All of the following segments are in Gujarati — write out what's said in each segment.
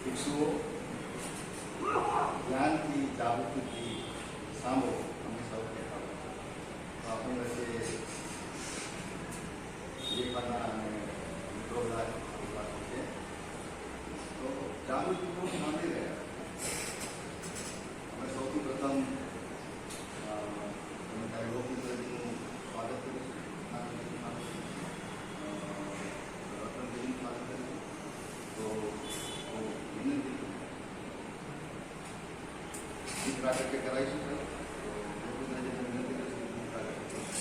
ભિક્ષુઓ જ્ઞાનથી જાગૃતિથી સાંભળો અમે સૌ કહેતા તો આપણી વચ્ચે વિવેકાનંદ અને વિપ્લવદાસ છે. તો જાગૃતિપૂર્વક સાંભળી રહ્યા. અમે સૌથી પ્રથમ ત્યારે લોકમિત્રજીનું સ્વાગત કરીશું. રત્નજીનું સ્વાગત કરીશું. તો વિનંતી ગીત પ્રાગટ્ય કરાવીશું. તો લોકમિત્રજીને વિનંતી કરીશું ગીત પ્રાગટ્ય કરીશું.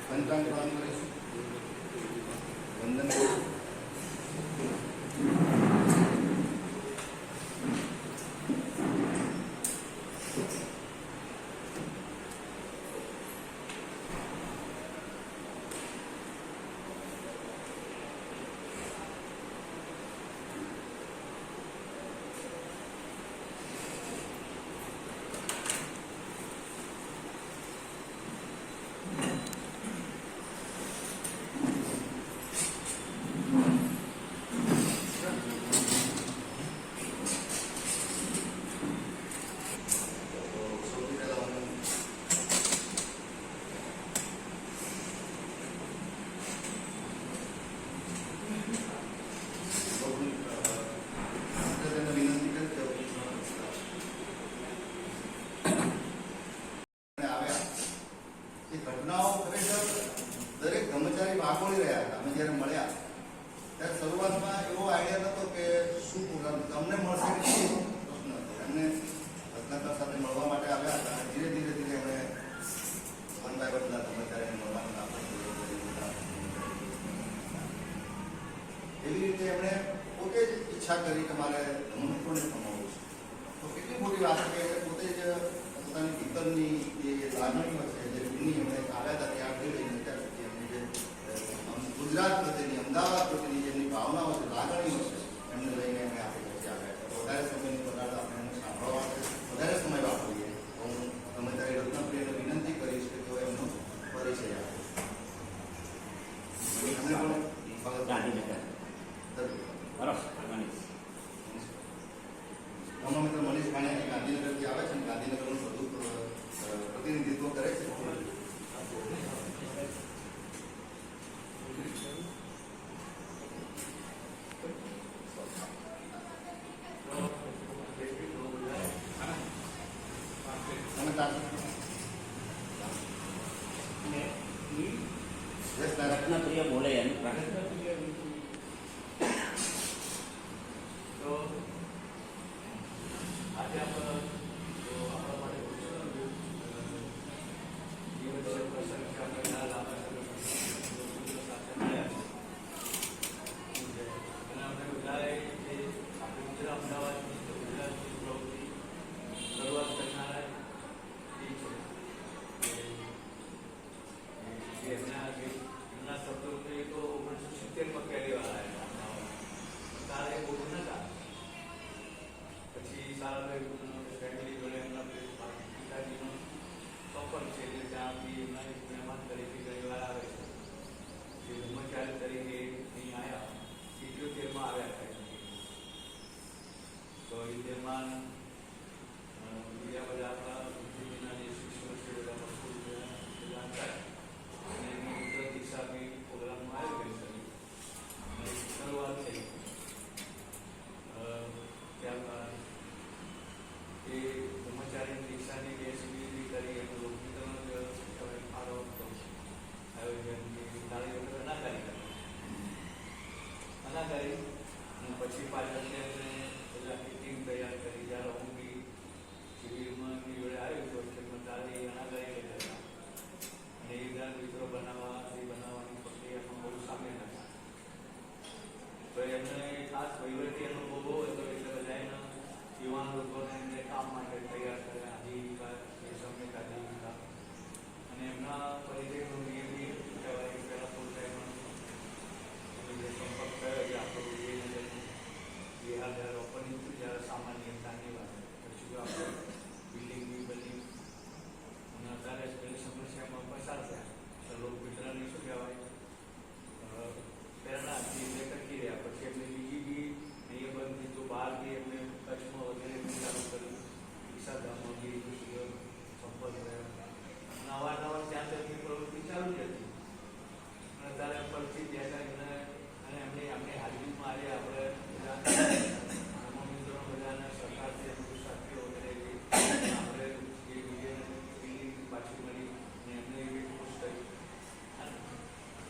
પંચાંગ પ્રદાન કરીશું. વંદન કરીશું. ઘટનાઓ ખરેખર દરેક કર્મચારી વાગોળી રહ્યા હતા. અમે જ્યારે મળ્યા ત્યારે શરૂઆતમાં એવો આઈડિયા નહોતો કે શું તમને મળશે કે શું પ્રશ્ન હતો. એમને રત્નાકર સાથે મળવા માટે આવ્યા હતા. ધીરે ધીરે ધીરે એમણે વન બાય વન કર્મચારીને મળવાનું આપણે એવી રીતે એમણે પોતે જ ઈચ્છા કરી કે મારે ધર્મપુત્રોને કમાવવું છે. તો કેટલી મોટી વાત છે કે પોતે જ પોતાની ભીતરની જે લાગણીઓ છે એમણે આવ્યા હતા ત્યાં આગળ લઈને અત્યાર સુધી એમની જે ગુજરાત પ્રત્યેની અમદાવાદ પ્રત્યેની જેમની ભાવનાઓ છે લાગણીઓ છે એમને લઈને એમણે આપણી વચ્ચે આવ્યા હતા. વધારે સમયની વધારે આપણે એમને સાંભળવા માટે વધારે સમય વાપરીએ તો હું કર્મચારી રત્નપ્રિયને વિનંતી કરીશ કે તેઓ એમનો પરિચય આપે. એમને પણ ગાંધીનગર મિત્ર મનીષ ખાણિયા ગાંધીનગરથી આવે છે અને ગાંધીનગરનું બધું પ્રતિનિધિત્વ કરે છે.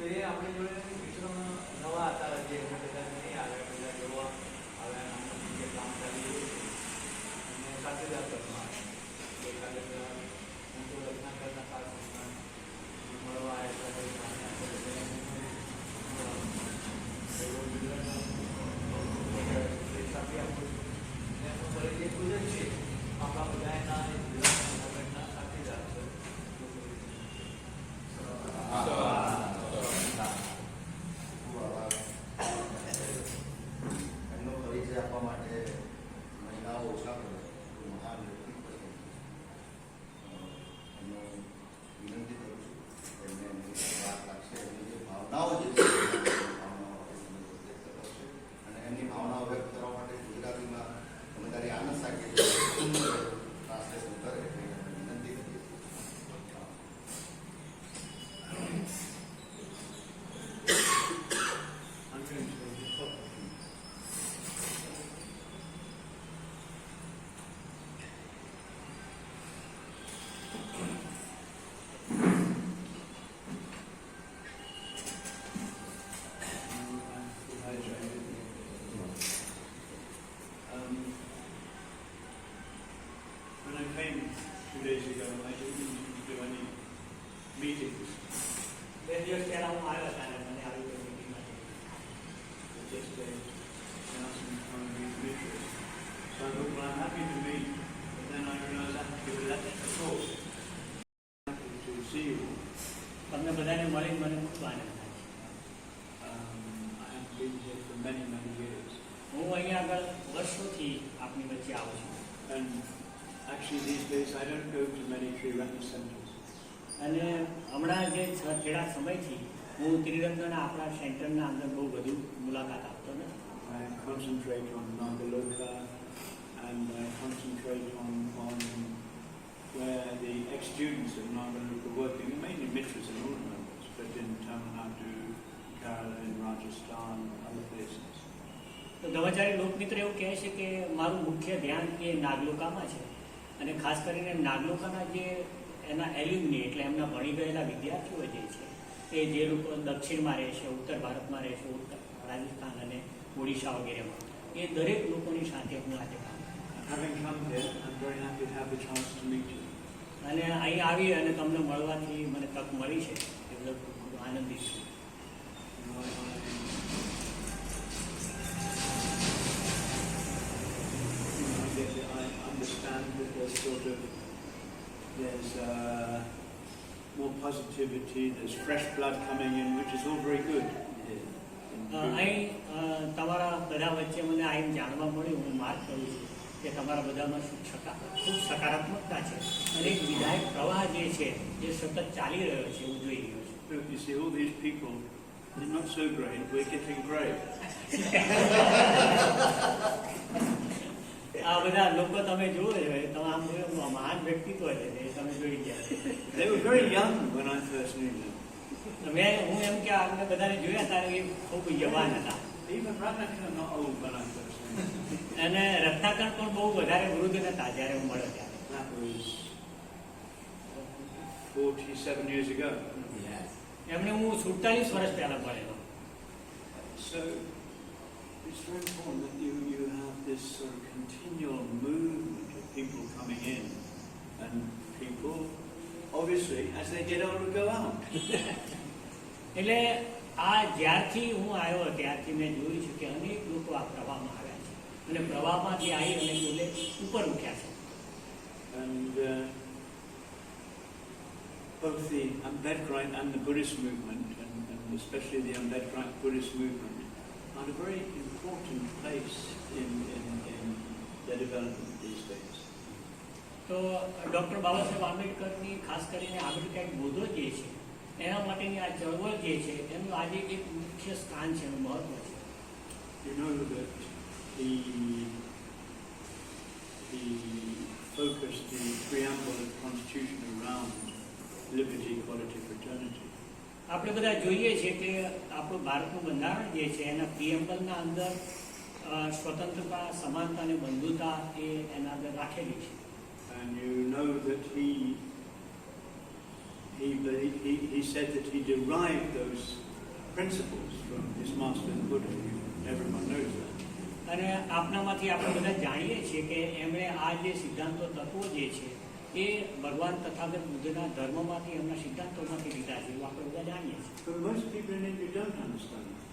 એ આપણી જોડે મિત્રો નવા હતા જે બધા નહીં આવ્યા બધા જોવા આવ્યા જે કામ ચાલી રહ્યું અને સાથે જ આપવામાં ગઈકાલે હું તો રત્નાકરના ખાસ મળવા આપણા બધાના સાથે જ આપશે એમનો પરિચય આપવા માટે મહિનાઓ ઓછા પડે મહાન વ્યક્તિત્વ છે. એમનો વિનંતી કરું છું એમને એમની વાત લાગશે એમની જે ભાવનાઓ જે છે ભાવનાઓ વ્યક્ત કરશે અને એમની ભાવનાઓ વ્યક્ત કરવા માટે ગુજરાતીમાં તમે તારી આનંદ સાકી સુંદર ટ્રાન્સલેશન કરે એટલે વિનંતી કરીએ. When I came 2 days ago, I didn't do any meetings. બે દિવસ પહેલા હું આવ્યો હતા અને મને આવી કોઈ મીટિંગ હતી. But yesterday, I asked them to come and meet Demetrius. So I thought, well, I'm happy to meet, but then I realized I have to give a lecture to talk. Happy to see you. તમને બધાને મળીને મને ખૂબ આનંદ થાય. I have been here for many, many years. હું અહીંયા આગળ વર્ષોથી આપની વચ્ચે આવું છું And actually these days I don't go to many Triratna centers. અને હમણાં જે થોડા સમયથી હું ત્રિરંગના આપણા સેન્ટરના અંદર બહુ વધુ મુલાકાત આપતો નથી. I concentrate on Nagaloka and I concentrate on where the ex-students of Nagaloka are working, mainly Mitras and ornamentals, but in Tamil Nadu, Kerala, in Rajasthan, other places. તો ધર્મચારી લોકમિત્ર એવું કહે છે કે મારું મુખ્ય ધ્યાન એ નાગલોકામાં છે અને ખાસ કરીને નાગલોકાના જે એના એલ્યુમની એટલે એમના ભણી ગયેલા વિદ્યાર્થીઓ જે છે એ જે લોકો દક્ષિણમાં રહે છે, ઉત્તર ભારતમાં રહે છે, ઉત્તર રાજસ્થાન અને ઓડિશા વગેરેમાં એ દરેક લોકોની સાથે હું આજે કામ કરું. Having come here, I'm very happy to have the chance to meet you. અને અહીં આવી અને તમને મળવાની મને તક મળી છે એટલે ખૂબ આનંદિત છું. You know, I understand that there's more positivity, there's fresh blood coming in, which is all very good. અહીં તમારા બધા વચ્ચે મને આ એમ જાણવા મળ્યું, હું માર્ક કરું છું કે તમારા બધામાં ખૂબ સકારાત્મકતા છે અને એક વિધાયક પ્રવાહ જે છે જે સતત ચાલી રહ્યો છે એવું જોઈ રહ્યો છું. Look, you see, all these people, they're not so great, we're getting great. આ બધા લોકો તમે જુઓ છો તમે આમ જોયું મહાન વ્યક્તિત્વ છે એ તમે જોઈ ગયા. They were very young when I first knew them. હું એમ કે આપણે બધાને જોયા ત્યારે એ ખૂબ યુવાન હતા. Even Ratnakar not old when I first knew them. અને રત્નાકર પણ બહુ વધારે વૃદ્ધ નતા જ્યારે હું મળ્યો ત્યારે. That was 47 years ago. એમને હું 47 વર્ષ પહેલા મળેલો. So it's very important that you have this sort of continual movement of people coming in and people, obviously, as they get older, go out. એટલે આ જ્યારથી હું આવ્યો ત્યારથી મેં જોયું છે કે અનેક લોકો આ પ્રવાહમાં આવ્યા છે અને પ્રવાહમાંથી આવી અને બોલે ઉપર ઉઠ્યા છે. And both the Ambedkarite and the Buddhist movement, and especially the Ambedkarite Buddhist movement, are a very important place in their development these days. તો ડૉક્ટર બાબાસાહેબ આંબેડકરની ખાસ કરીને આંબેડકર બોધો જે છે એના માટેની આ ચળવળ જે છે એનું આજે એક મુખ્ય સ્થાન છે, એનું મહત્વ છે. You know that he focused the preamble of the Constitution around liberty, equality, fraternity. આપણે બધા જોઈએ છીએ કે આપણું ભારતનું બંધારણ જે છે એના પ્રિએમ્બલના અંદર સ્વતંત્રતા, સમાનતા અને બંધુતા એ એના અંદર રાખેલી છે. And you know that he said that he derived those principles from his master the Buddha. Everyone knows that. અને આપનામાંથી આપણે બધા જાણીએ છીએ કે એમણે આ જે સિદ્ધાંતો તત્વો જે છે એ ભગવાન તથાગત બુદ્ધના ધર્મમાંથી એમના સિદ્ધાંતોમાંથી લીધા છે એવું આપણે બધા જાણીએ છીએ. But most people in India don't understand that.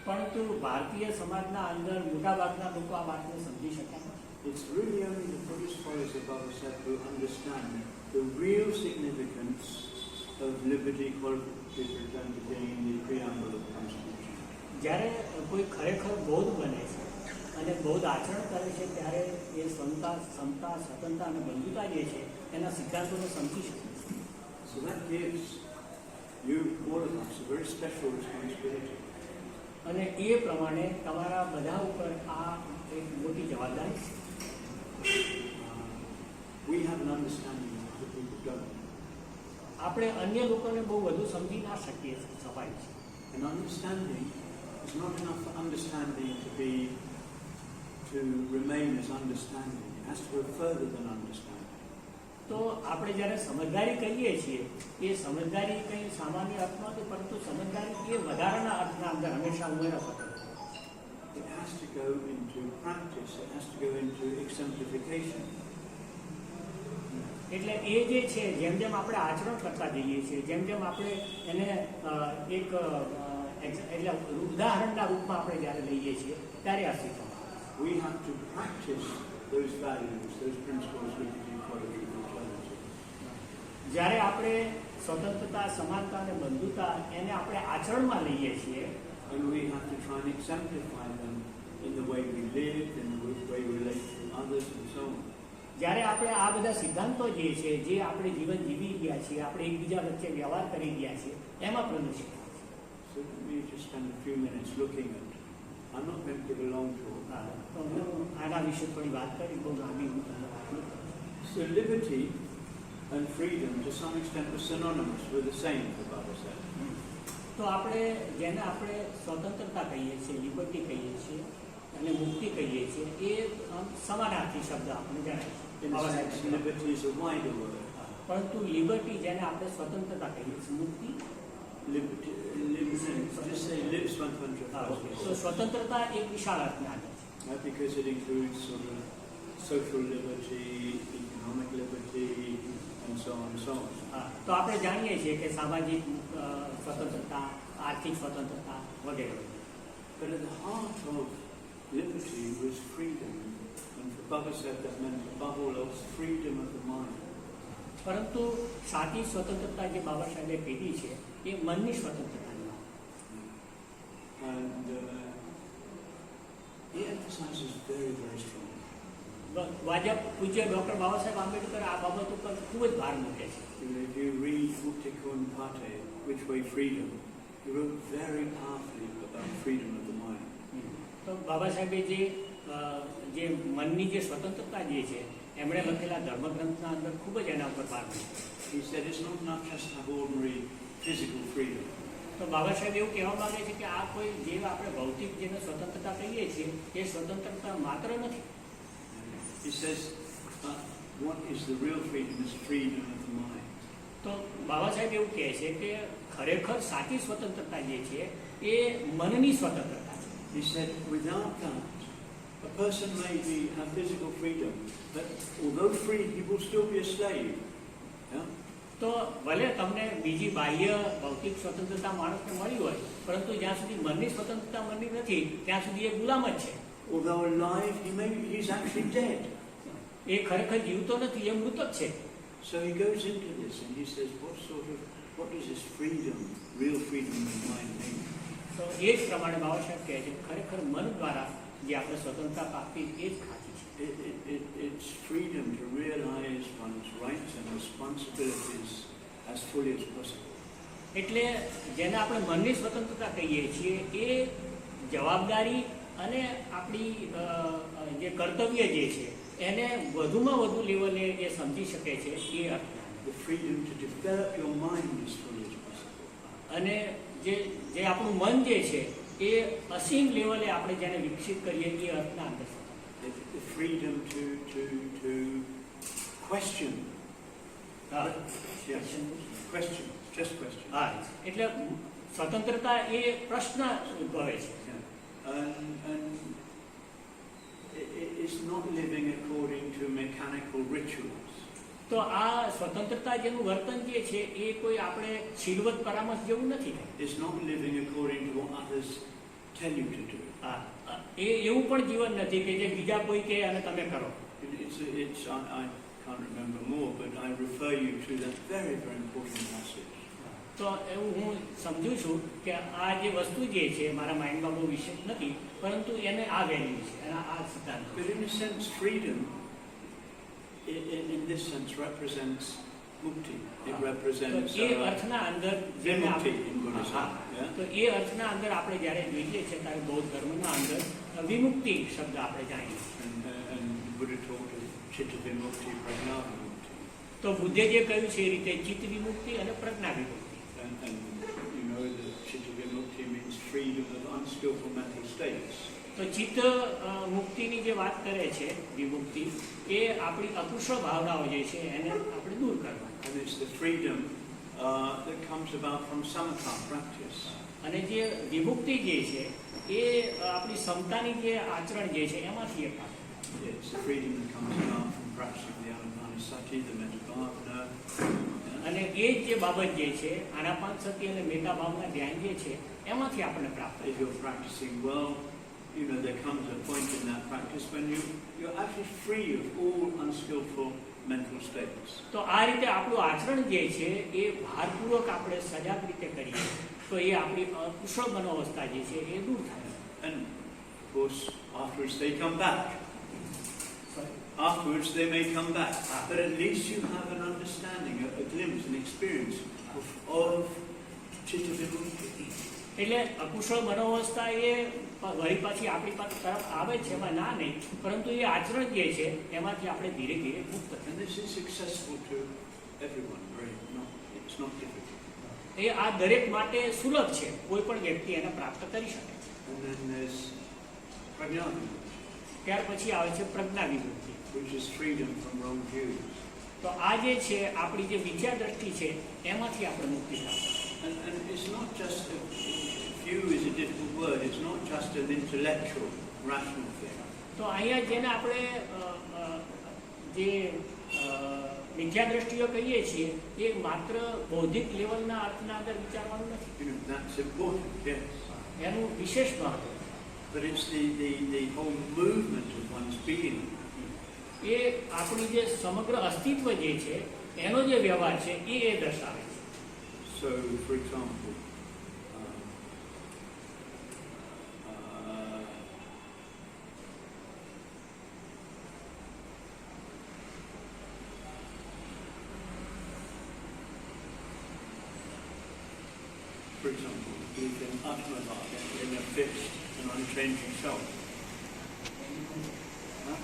પરંતુ ભારતીય સમાજના અંદર મોટાભાગના લોકો આ વાતને સમજી શકતા નથી. It's really only the Buddhist followers of Baba Sahib who understand the real significance of liberty, equality, fraternity in the preamble of the Constitution. જ્યારે કોઈ ખરેખર બૌદ્ધ બને છે અને બૌદ્ધ આચરણ કરે છે ત્યારે એ સમતા સ્વતંત્રતા અને બંધુતા જે છે એના સિદ્ધાંતોને સમજી શકે છે. So that gives you, all of us, a very special responsibility. અને એ પ્રમાણે તમારા બધા ઉપર આ એક મોટી જવાબદારી છે. We have an understanding that other people don't. આપણે અન્ય લોકોને બહુ વધુ સમજી ના શકીએ સફાઈ છે. And understanding is not enough for understanding to remain as understanding. It has to go further than understanding. તો આપણે જ્યારે સમજદારી કહીએ છીએ એ સમજદારી કંઈ સામાન્ય અર્થમાં નથી, પરંતુ સમજદારી એ વધારાના અર્થના અંદર હંમેશા ઉમેરવા પડે. It has to go into practice. It has to go into exemplification. એટલે એ જે છે જેમ જેમ આપણે આચરણ કરતા જઈએ છીએ, જેમ જેમ આપણે એને એક એટલે ઉદાહરણના રૂપમાં આપણે જ્યારે લઈએ છીએ ત્યારે અસ્તિત્વમાં We have to practice those values, those principles, liberty, equality, fraternity. જ્યારે આપણે સ્વતંત્રતા, સમાનતા અને બંધુતા એને આપણે આચરણમાં લઈએ છીએ And we have to try and exemplify them in the way we live, in the way we relate to others, and so on. જ્યારે આપણે આ બધા સિદ્ધાંતો જે છે જે આપણે જીવન જીવી ગયા છીએ, આપણે એકબીજા વચ્ચે વ્યવહાર કરી ગયા છીએ એમાં પ્રદર્શિત. So let me just spend a few minutes looking at. I'm not going to give a long talk. તો હું આના વિશે થોડી વાત કરી, બહુ લાંબી હું તમને વાત નહીં કરું. So liberty and freedom to some extent were synonymous, were the same for Baba Sahib. તો આપણે જેને આપણે સ્વતંત્રતા કહીએ છીએ, લિબર્ટી કહીએ છીએ અને મુક્તિ કહીએ છીએ, એ સમાનાર્થી શબ્દ આપણે જણાય In a sense, છે. liberty is a wider word. પરંતુ લિબર્ટી જેને આપણે સ્વતંત્રતા કહીએ છીએ, મુક્તિ Liberty, just say live Swantantra. તો સ્વતંત્રતા એક વિશાળ અર્થને આપે છે. Because it includes sort of social liberty, economic liberty, and so on and so on. તો આપણે જાણીએ છીએ કે સામાજિક સ્વતંત્રતા, આર્થિક સ્વતંત્રતા વગેરે. But at the heart of liberty was freedom. And for Baba Sahib that meant above all else freedom of the mind. પરંતુ સાચી સ્વતંત્રતા જે બાબા સાહેબે કીધી છે એ મનની સ્વતંત્રતાની વાત. And he emphasizes very, very strongly. પૂજ્ય ડૉક્ટર બાબા સાહેબ આંબેડકર આ બાબત ઉપર ખૂબ જ ભાર મૂકે છે. If you read Futikun Pate, Which Way Freedom, he wrote very powerfully about freedom of the mind. તો બાબા સાહેબે જે મનની જે સ્વતંત્રતા જે છે એમણે લખેલા ધર્મગ્રંથના અંદર ખૂબ જ એના ઉપર ભાર મૂક્યો. He said it's not enough just to have ordinary physical freedom. તો બાબા સાહેબ એવું કહેવા માંગે છે કે આ કોઈ જે આપણે ભૌતિક જેને સ્વતંત્રતા કહીએ છીએ એ સ્વતંત્રતા માત્ર નથી. He says what is the real freedom is freedom of the mind. તો બાબા સાહેબ એવું કહે છે કે ખરેખર સાચી સ્વતંત્રતા જે છે એ મનની સ્વતંત્રતા છે. He said without that a person may have physical freedom, but although free, he will still be a slave. Yeah? તો ભલે તમને બીજી બાહ્ય ભૌતિક સ્વતંત્રતા માણસને મળી હોય, પરંતુ જ્યાં સુધી મનની સ્વતંત્રતા મળી નથી ત્યાં સુધી એ ગુલામ જ છે. Although alive, he's actually dead. એ ખરેખર જીવતો નથી, એ મૃતક છે. So he goes into this and he says, what does this freedom, real freedom of mind mean? તો એ જ પ્રમાણે બાબા સાહેબ કહે છે ખરેખર મન દ્વારા જે આપણે સ્વતંત્રતા પ્રાપ્તિ એ જ ખાતી છે. It's freedom to realize one's rights and responsibilities as fully as possible. એટલે જેને આપણે મનની સ્વતંત્રતા કહીએ છીએ એ જવાબદારી અને આપણી જે કર્તવ્ય જે છે એને વધુમાં વધુ લેવલે એ સમજી શકે છે એ અર્થ. The freedom to develop your mind as fully as possible. અને જે આપણું મન જે છે એ અસીમ લેવલે આપણે જેને વિકસિત કરીએ એ અર્થના અંદર. The freedom to question. Question. Question, just question. હા, એટલે સ્વતંત્રતા એ પ્રશ્ન ઉદ્ભવે છે. And it's not living according to mechanical rituals. તો આ સ્વતંત્રતા જેનું વર્તન જે છે એ કોઈ આપણે શીલવત પરામર્શ જેવું નથી. It's not living according to what others tell you to do. હા, એ એવું પણ જીવન નથી કે જે બીજા કોઈ કહે અને તમે કરો. I can't remember more, but I refer you to that very, very important passage. તો એવું હું સમજુ છું કે આ જે વસ્તુ જે છે મારા માઇન્ડમાં બહુ વિશેષ નથી, પરંતુ એને આ વેલ્યુ છે અને આ સિદ્ધાંત. But in a sense, freedom, in this sense, represents mukti. It represents એ અર્થના અંદર જેને vimukti આપણે- in Buddhism. હા, Yeah? તો એ અર્થના અંદર આપણે જ્યારે જોઈએ છીએ ત્યારે બૌદ્ધ ધર્મના અંદર વિમુક્તિ શબ્દ આપણે જાણીએ છીએ. And Buddha talked of chitta vimukti, prajna vimukti. તો બુદ્ધે જે કહ્યું છે એ રીતે ચિત્ત વિમુક્તિ અને પ્રજ્ઞા વિમુક્તિ. And you know that chitta vimukti means freedom of unskillful mental states. તો ચિત્ત મુક્તિની જે વાત કરે છે વિમુક્તિ, એ આપણી અકુશળ ભાવનાઓ જે છે એને આપણે દૂર કરવાની. And it's the freedom that comes about from samatha practice. અને જે વિમુક્તિ જે છે એ આપણી ક્ષમતાની જે આચરણ જે છે એમાંથી એક વાત. It's the freedom that comes about from practicing the anapanasati, the metta bhavana. અને એ જ જે બાબત જે છે આનાપાનસતિ અને મેતાભાવના ધ્યાન જે છે એમાંથી આપણને પ્રાપ્ત થાય. If you're practicing well, you know, there comes a point in that practice when you're actually free of all unskillful mental states. તો આ રીતે આપણું આચરણ જે છે એ ભારપૂર્વક આપણે સજાગ રીતે કરીએ તો એ આપણી કુશળ મનોવસ્થા જે છે એ દૂર થાય. And of course, afterwards they come back. Afterwards they may come back. But at least you have an understanding, a glimpse, an experience of chitta vimukti. એટલે અકુશળ મનોવસ્થા એ વળી પાછી આપણી પાસે તરફ આવે છે એમાં ના નહીં, પરંતુ એ આચરણ જે છે એમાંથી આપણે ધીરે ધીરે મુક્ત થાય. And this is accessible to everyone. It's not difficult. એ આ દરેક માટે સુલભ છે, કોઈ પણ વ્યક્તિ એને પ્રાપ્ત કરી શકે છે. And then there's prajna vimukti, ત્યાર પછી આવે છે પ્રજ્ઞા વિમુક્તિ. which is freedom from wrong views. તો આ જે છે આપણી જે વિચાર દ્રષ્ટિ છે એમાંથી આપણે મુક્તિ પ્રાપ્ત. And it's not just view is a difficult word. It's not just an intellectual, rational thing. તો અહીંયા જેને આપણે જે મિથ્યા દ્રષ્ટિઓ કહીએ છીએ એ માત્ર બૌદ્ધિક લેવલના અર્થના અંદર વિચારવાનું નથી. You know, that's important, yes. એનું વિશેષ મહત્વ. But it's the whole movement of one's being. એ આપણી જે સમગ્ર અસ્તિત્વ જે છે એનો જે વ્યવહાર છે એ દર્શાવે છે. So, for example, belief in Atmavada, in a fixed and unchanging self. Huh?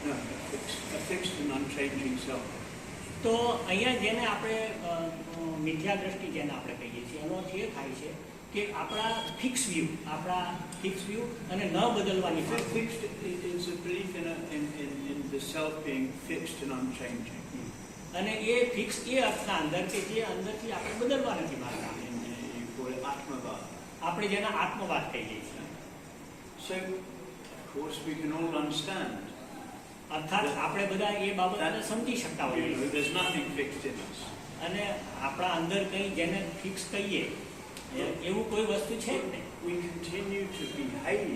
No, a fixed and unchanging self. તો અહીંયા જેને આપણે મિથ્યા દ્રષ્ટિ જેને આપણે કહીએ છીએ એનો અર્થ એ થાય છે કે આપણા ફિક્સ વ્યૂ અને ન બદલવાની Fixed is a belief in the self being fixed and unchanging. અને એ ફિક્સ એ અર્થના અંદર કે જે અંદરથી આપણે બદલવા નથી માંગતા. You call it Atmavada. આપણે જેને આત્મવાદ કહીએ છીએ. So, of course, we can all understand. અર્થાત આપણે બધા એ બાબતને સમજી શકતા હોઈએ. There's nothing fixed in us. અને આપણા અંદર કંઈ જેને ફિક્સ કહીએ એવું કોઈ વસ્તુ છે જ નહીં. We continue to behave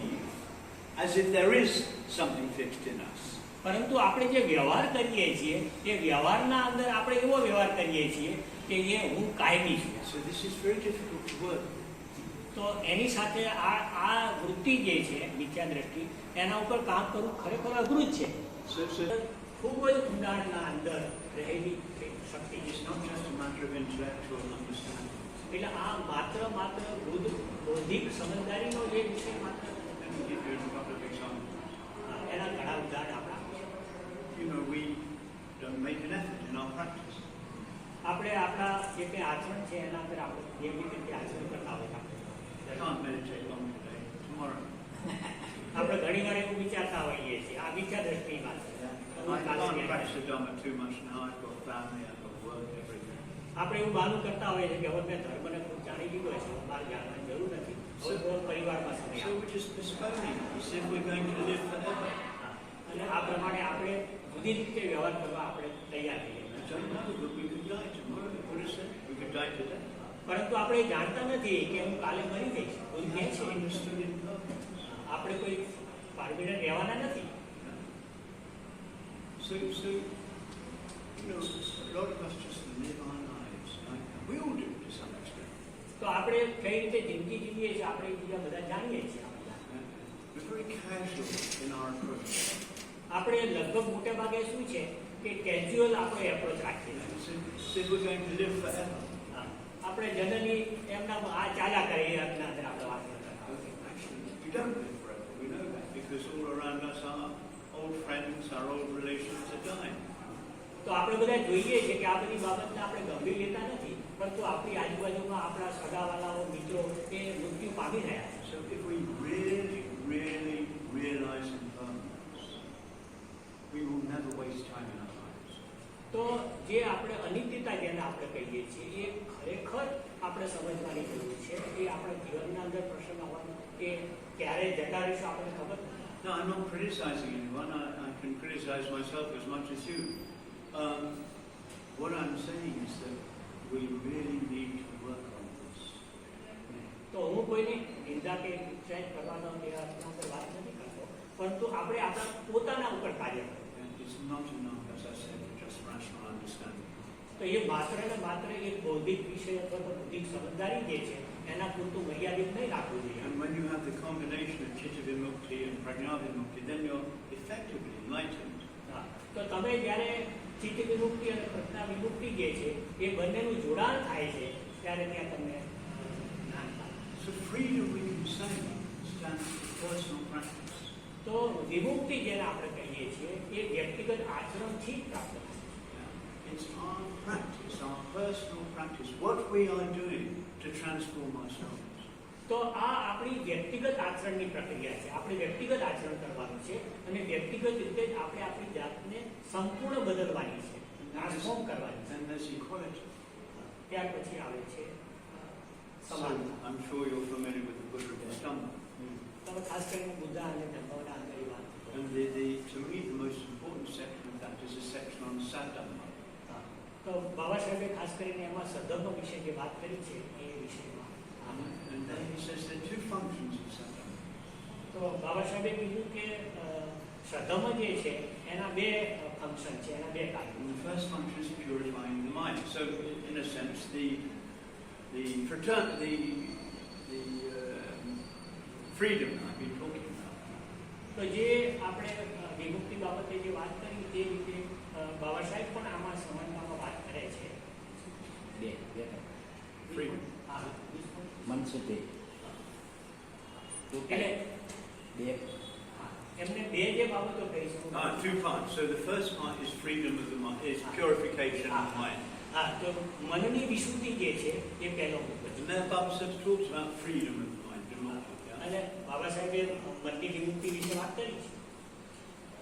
as if there is something fixed in us. પરંતુ આપણે જે વ્યવહાર કરીએ છીએ એ વ્યવહારના અંદર આપણે એવો વ્યવહાર કરીએ છીએ કે એ હું કાયમી છું. So this is very difficult to work. તો એની સાથે આ વૃત્તિ જે છે મિથ્યા દ્રષ્ટિ એના ઉપર કામ કરવું ખરેખર અઘરું જ છે. ખૂબ જ ઊંડાણના અંદર રહેલી શક્તિ. It's not just a matter of intellectual understanding. એટલે આ માત્ર બૌદ્ધિક સમજદારીનો જે વિષય માત્ર Let me give you a couple of examples. એના ઘણા ઉદાહરણ આપણા. You know, we don't make an effort in our practice. આપણે આપણા જે કંઈ આચરણ છે એના અંદર આપણે જે રીતે આચરણ કરતા હોય I can't meditate long today. Tomorrow. આપણે ઘણી વાર એવું વિચારતા હોઈએ છીએ આ મિથ્યા દ્રષ્ટિની વાત છે. I can't practice the Dhamma too much now. I've got family, I've got work, everything. આપણે એવું બહાનું કરતા હોઈએ છીએ કે હવે મેં ધર્મને ખૂબ જાણી લીધો છે, મારે જાણવાની જરૂર નથી, હવે કોઈ પરિવારમાં સમય So આપો. we're just postponing it. We said we're going to live forever. હા. અને આ પ્રમાણે આપણે જુદી રીતે વ્યવહાર કરવા આપણે તૈયાર થઈએ. I don't know, but we could die tomorrow. The Buddha said we could die today. પરંતુ આપણે જાણતા નથી કે હું કાલે મરી જઈશ. કોઈ કહે That's છે understood in purpose. આપણે કોઈ પારમિનન્ટ રહેવાના નથી. So, you know, a lot of us just live our lives like that. We all do to some extent. તો આપણે કઈ રીતે જિંદગી જીવીએ છીએ આપણે બીજા બધા જાણીએ છીએ. We're very casual in our approach. આપણે લગભગ મોટે ભાગે શું છે કે કેઝ્યુઅલ આપણો એપ્રોચ રાખીએ છીએ. So we're going to live forever. હા. આપણે જનરલી એમના આ ચાલ્યા કરીએ એમના અંદર આપણે વાત કરતા. Actually, we don't live forever. We know that because all around us, our old friends, our old relations are dying. તો આપણે બધા જોઈએ છે કે આ બધી બાબતને આપણે ગંભીર લેતા નથી, પરંતુ આપણી આજુબાજુમાં આપણા સગાવાલાઓ મિત્રો એ મૃત્યુ પામી રહ્યા છે. So if we really, really realize impermanence, we will never waste time in our lives. તો જે આપણે અનિત્યતા જેને આપણે કહીએ છીએ એ ખરેખર આપણે સમજવાની જરૂર છે. એ આપણા જીવનના અંદર પ્રસન્ન હોવાનું કે ક્યારે જતા રહીશું આપણને ખબર નથી. No, I'm not criticizing anyone. I can criticize myself as much as you. What I'm saying is that we really need to work on this. તો હું કોઈની નિંદા કે ક્રિટિસાઇઝ કરવાનો કે આપણા ઉપર વાત નથી કરતો, પરંતુ આપણે આપણા પોતાના ઉપર કાર્ય કરવું. And it's not enough, as I said, just rational understanding. તો એ માત્ર ને માત્ર એક બૌદ્ધિક વિષય અથવા તો બૌદ્ધિક સમજદારી જે છે એના પૂરતું મર્યાદિત નહીં રાખવું જોઈએ. And when you have the combination of Chitta Vimukti and Prajna Vimukti, then you're effectively enlightened. હા. તો તમે જ્યારે ચિત્ત વિમુક્તિ અને પ્રજ્ઞા વિમુક્તિ જે છે એ બંનેનું જોડાણ થાય છે ત્યારે ત્યાં તમને જ્ઞાન થાય. So freedom, we can say, stands for personal practice. તો વિમુક્તિ જેને આપણે કહીએ છીએ એ વ્યક્તિગત આચરણથી જ પ્રાપ્ત થાય. It's our practice, our personal practice, what we are doing to transform ourselves. તો આ આપણી વ્યક્તિગત આચરણની પ્રક્રિયા છે. આપણે વ્યક્તિગત આચરણ કરવાનું છે અને વ્યક્તિગત રીતે જ આપણે આપણી જાતને સંપૂર્ણ બદલવાની છે, ટ્રાન્સફોર્મ કરવાની છે. And there's equality. ત્યાર પછી આવે છે So સમાનતા. I'm sure you're familiar with the Buddha of Dhamma. તમે ખાસ કરીને બુદ્ધા અને ધમ્મના અંદરની વાત કરો. And to me, the most important section of that is a section on Saddhamma. હા. તો બાબા સાહેબે ખાસ કરીને એમાં સદધર્મ વિશે જે વાત કરી છે એ વિષયમાં. And then he says there are two functions of Saddhamma. તો બાબા સાહેબે કીધું કે સદધર્મ જે છે એના બે ફંક્શન છે, એના બે કાર્યો. And the first function is purifying the mind. So, in a sense, the freedom I've been talking about. તો જે આપણે વિમુક્તિ બાબતે જે વાત કરી તે રીતે બાબા સાહેબ પણ આમાં સમાનતામાં વાત કરે છે. Freedom. હા. મનસુખી એટલે હા, એમને બે જે બાબતો કહી છે. Two parts. So the first part is freedom of the mind, is purification of the mind. હા, તો મનની વિશુદ્ધિ જે છે એ પહેલો મુદ્દો છે. And then Baba talks about freedom of the mind. Yeah? અને બાબા સાહેબે મનની વિમુક્તિ વિશે વાત કરી છે.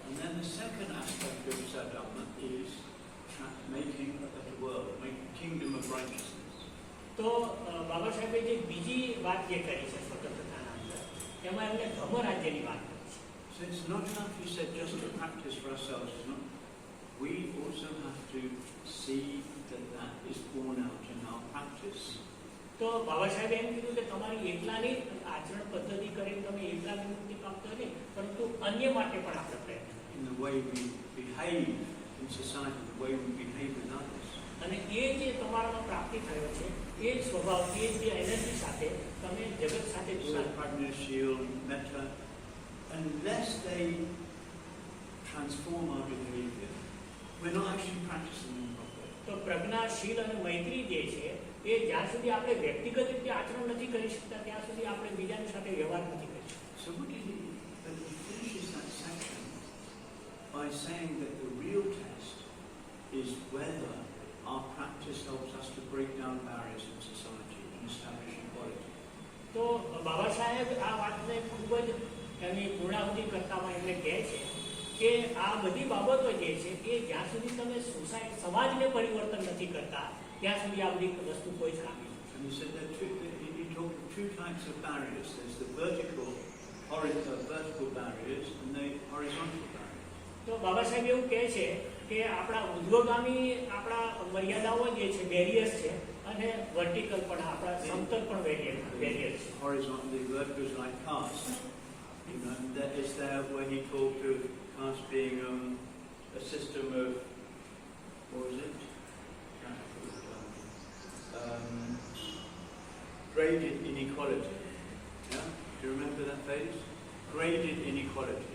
And then the second aspect of Saddhamma is making a better world, making kingdom of righteousness. તો બાબા સાહેબે જે બીજી વાત જે કરી છે સ્વતંત્રતાના અંદર એમાં એમને ધર્મરાજ્યની વાત કરી છે. So it's not enough, he said, just to practice for ourselves. It's not. We also have to see that is borne out in our practice. તો બાબા સાહેબે એમ કીધું કે તમારી એકલાની આચરણ પદ્ધતિ કરીને તમે એકલા વિમુક્તિ પ્રાપ્ત નહીં, પરંતુ અન્ય માટે પણ આપણે પ્રયત્ન કરીએ. In the way we behave in society, the way we behave with others. અને એ જે તમારામાં પ્રાપ્તિ થયો છે એ જ સ્વભાવ, એ જે એનર્જી સાથે તમે જગત સાથે જોડાણ. Prajnashil, metta, unless they transform our behavior, we're not actually practicing them properly. તો પ્રજ્ઞા, શીલ અને મૈત્રી જે છે એ જ્યાં સુધી આપણે વ્યક્તિગત રીતે આચરણ નથી કરી શકતા ત્યાં સુધી આપણે બીજાની સાથે વ્યવહાર નથી કરી શકતા. So what did he finishes that section by saying that the real test is whether our practice helps us to break down barriers in society and establish equality. તો બાબા સાહેબ આ વાતને ખૂબ જ એની પૂર્ણાહુતિ કરતામાં એમને કહે છે કે આ બધી બાબતો જે છે એ જ્યાં સુધી તમે સમાજને પરિવર્તન નથી કરતા ત્યાં સુધી આ બધી વસ્તુ કોઈ જ કામની નથી. And he said he talked of two types of barriers. There's the vertical barriers and the horizontal barriers. તો બાબા સાહેબ એવું કહે છે કે આપણા ઉદ્યોગામી આપણા મર્યાદાઓ જે છે બેરિયર્સ છે અને વર્ટિકલ પણ આપણા સમતલ પણ બેરિયર છે. Horizontally, vertical is like caste. You know, that is there where he talked of caste being a system of, what was it? Graded inequality. Yeah? Do you remember that phrase? Graded inequality.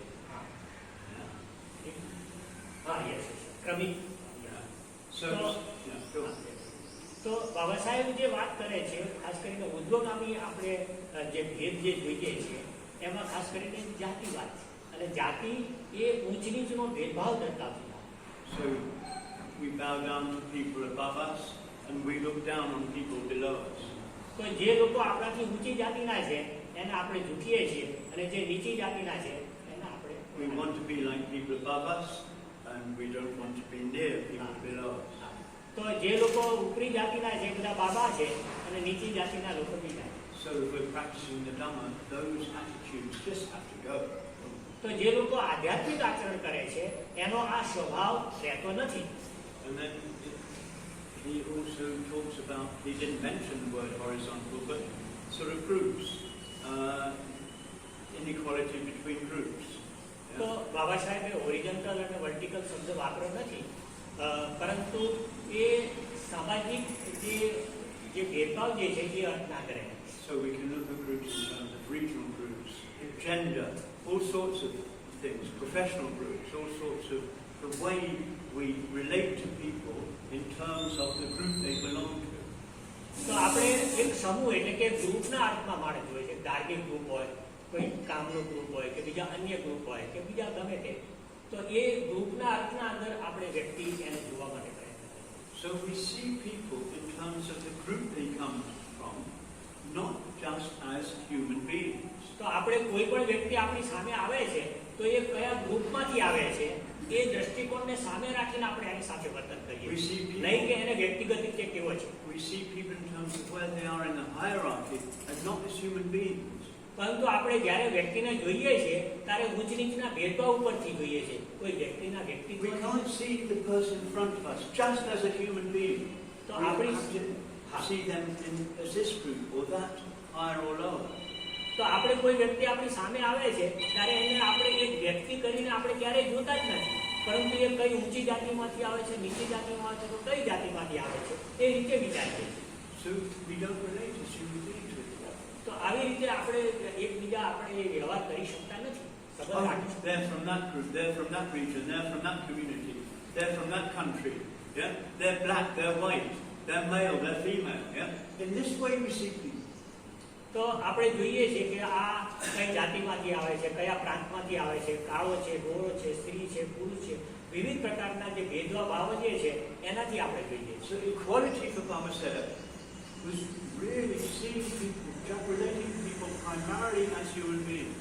હા યસ ક્રમિક. Yeah. So, So- yeah, go on. તો બાબા સાહેબ જે વાત કરે છે ખાસ કરીને ઉદ્યોગામી આપણે જે ભેદ જે જોઈએ છીએ એમાં ખાસ કરીને જાતિવાદ છે અને જાતિ એ ઊંચ નીચનો ભેદભાવ દર્શાવતી નથી. So, we bow down to people above us and we look down on people below us. તો જે લોકો આપણાથી ઊંચી જાતિના છે એને આપણે ઝૂકીએ છીએ અને જે નીચી જાતિના છે એને આપણે We want to be like people above us and we don't want to be near people below us. તો જે લોકો ઉપરી જાતિના છે બધા બાબા છે અને નીચી જાતિના લોકો બીજા છે. So if we're practicing the Dhamma, those attitudes just have to go. તો જે લોકો આધ્યાત્મિક આચરણ કરે છે એનો આ સ્વભાવ રહેતો નથી. And then he also talks about, he didn't mention the word horizontal, but sort of groups, inequality between groups. તો બાબા સાહેબે ઓરિજિનલ અને વર્ટિકલ શબ્દ વાપર્યો નથી, પરંતુ એ સામાજિક જે ભેદભાવ જે છે એ અર્થ ના કરે. So we can look at groups in terms of regional groups, gender, all sorts of things, professional groups, all sorts of the way we relate to people in terms of the group they belong to. તો આપણે એક સમૂહ એટલે કે ગ્રુપના અર્થમાં માણસ હોય છે. ધાર્મિક ગ્રુપ હોય, કોઈ કામનો ગ્રુપ હોય કે બીજા અન્ય ગ્રુપ હોય કે બીજા ગમે તે, તો એ ગ્રુપના અર્થના અંદર આપણે વ્યક્તિ એને જોવા માટે પ્રયત્ન કરીએ. So we see people in terms of the group they come from, not just as human beings. તો આપણે કોઈ પણ વ્યક્તિ આપણી સામે આવે છે તો એ કયા ગ્રુપમાંથી આવે છે એ દ્રષ્ટિકોણને સામે રાખીને આપણે એની સાથે વર્તન કરીએ, We see people- નહીં કે એને વ્યક્તિગત રીતે કેવો છે. We see people in terms of where they are in the hierarchy and not as human beings. પરંતુ આપણે જ્યારે વ્યક્તિને જોઈએ છીએ ત્યારે ઊંચ નીચના ભેદભાવ ઉપરથી જોઈએ છે, કોઈ વ્યક્તિના We વ્યક્તિત્વ can't see the person in front of us just as a human being. So We આપણે- have to see them as this group or that, higher or lower. તો આપણે કોઈ વ્યક્તિ આપણી સામે આવે છે ત્યારે એને આપણે એક વ્યક્તિ કરીને આપણે ક્યારેય જોતા જ નથી, પરંતુ એ કઈ ઊંચી જાતિમાંથી આવે છે, નીચી જાતિમાં આવે છે, તો કઈ જાતિમાંથી આવે છે એ રીતે વિચારીએ છીએ. So we don't relate as human beings with each other. તો આવી રીતે આપણે એકબીજા આપણે વ્યવહાર કરી શકતા નથી, સંબંધ Oh, રાખી શકતા. they're from that group, they're from that region, they're from that community, they're from that country. Yeah, they're black, they're white, they're male, they're female. Yeah, in this way we see people. તો આપણે જોઈએ છીએ કે આ કઈ જાતિમાંથી આવે છે, કયા પ્રાંતમાંથી આવે છે, કાળો છે, ગોળો છે, સ્ત્રી છે, પુરુષ છે, વિવિધ પ્રકારના જે ભેદભાવ જે છે એનાથી આપણે જોઈએ છીએ. So equality for Baba Saheb was really seeing people, just relating to people primarily as human beings.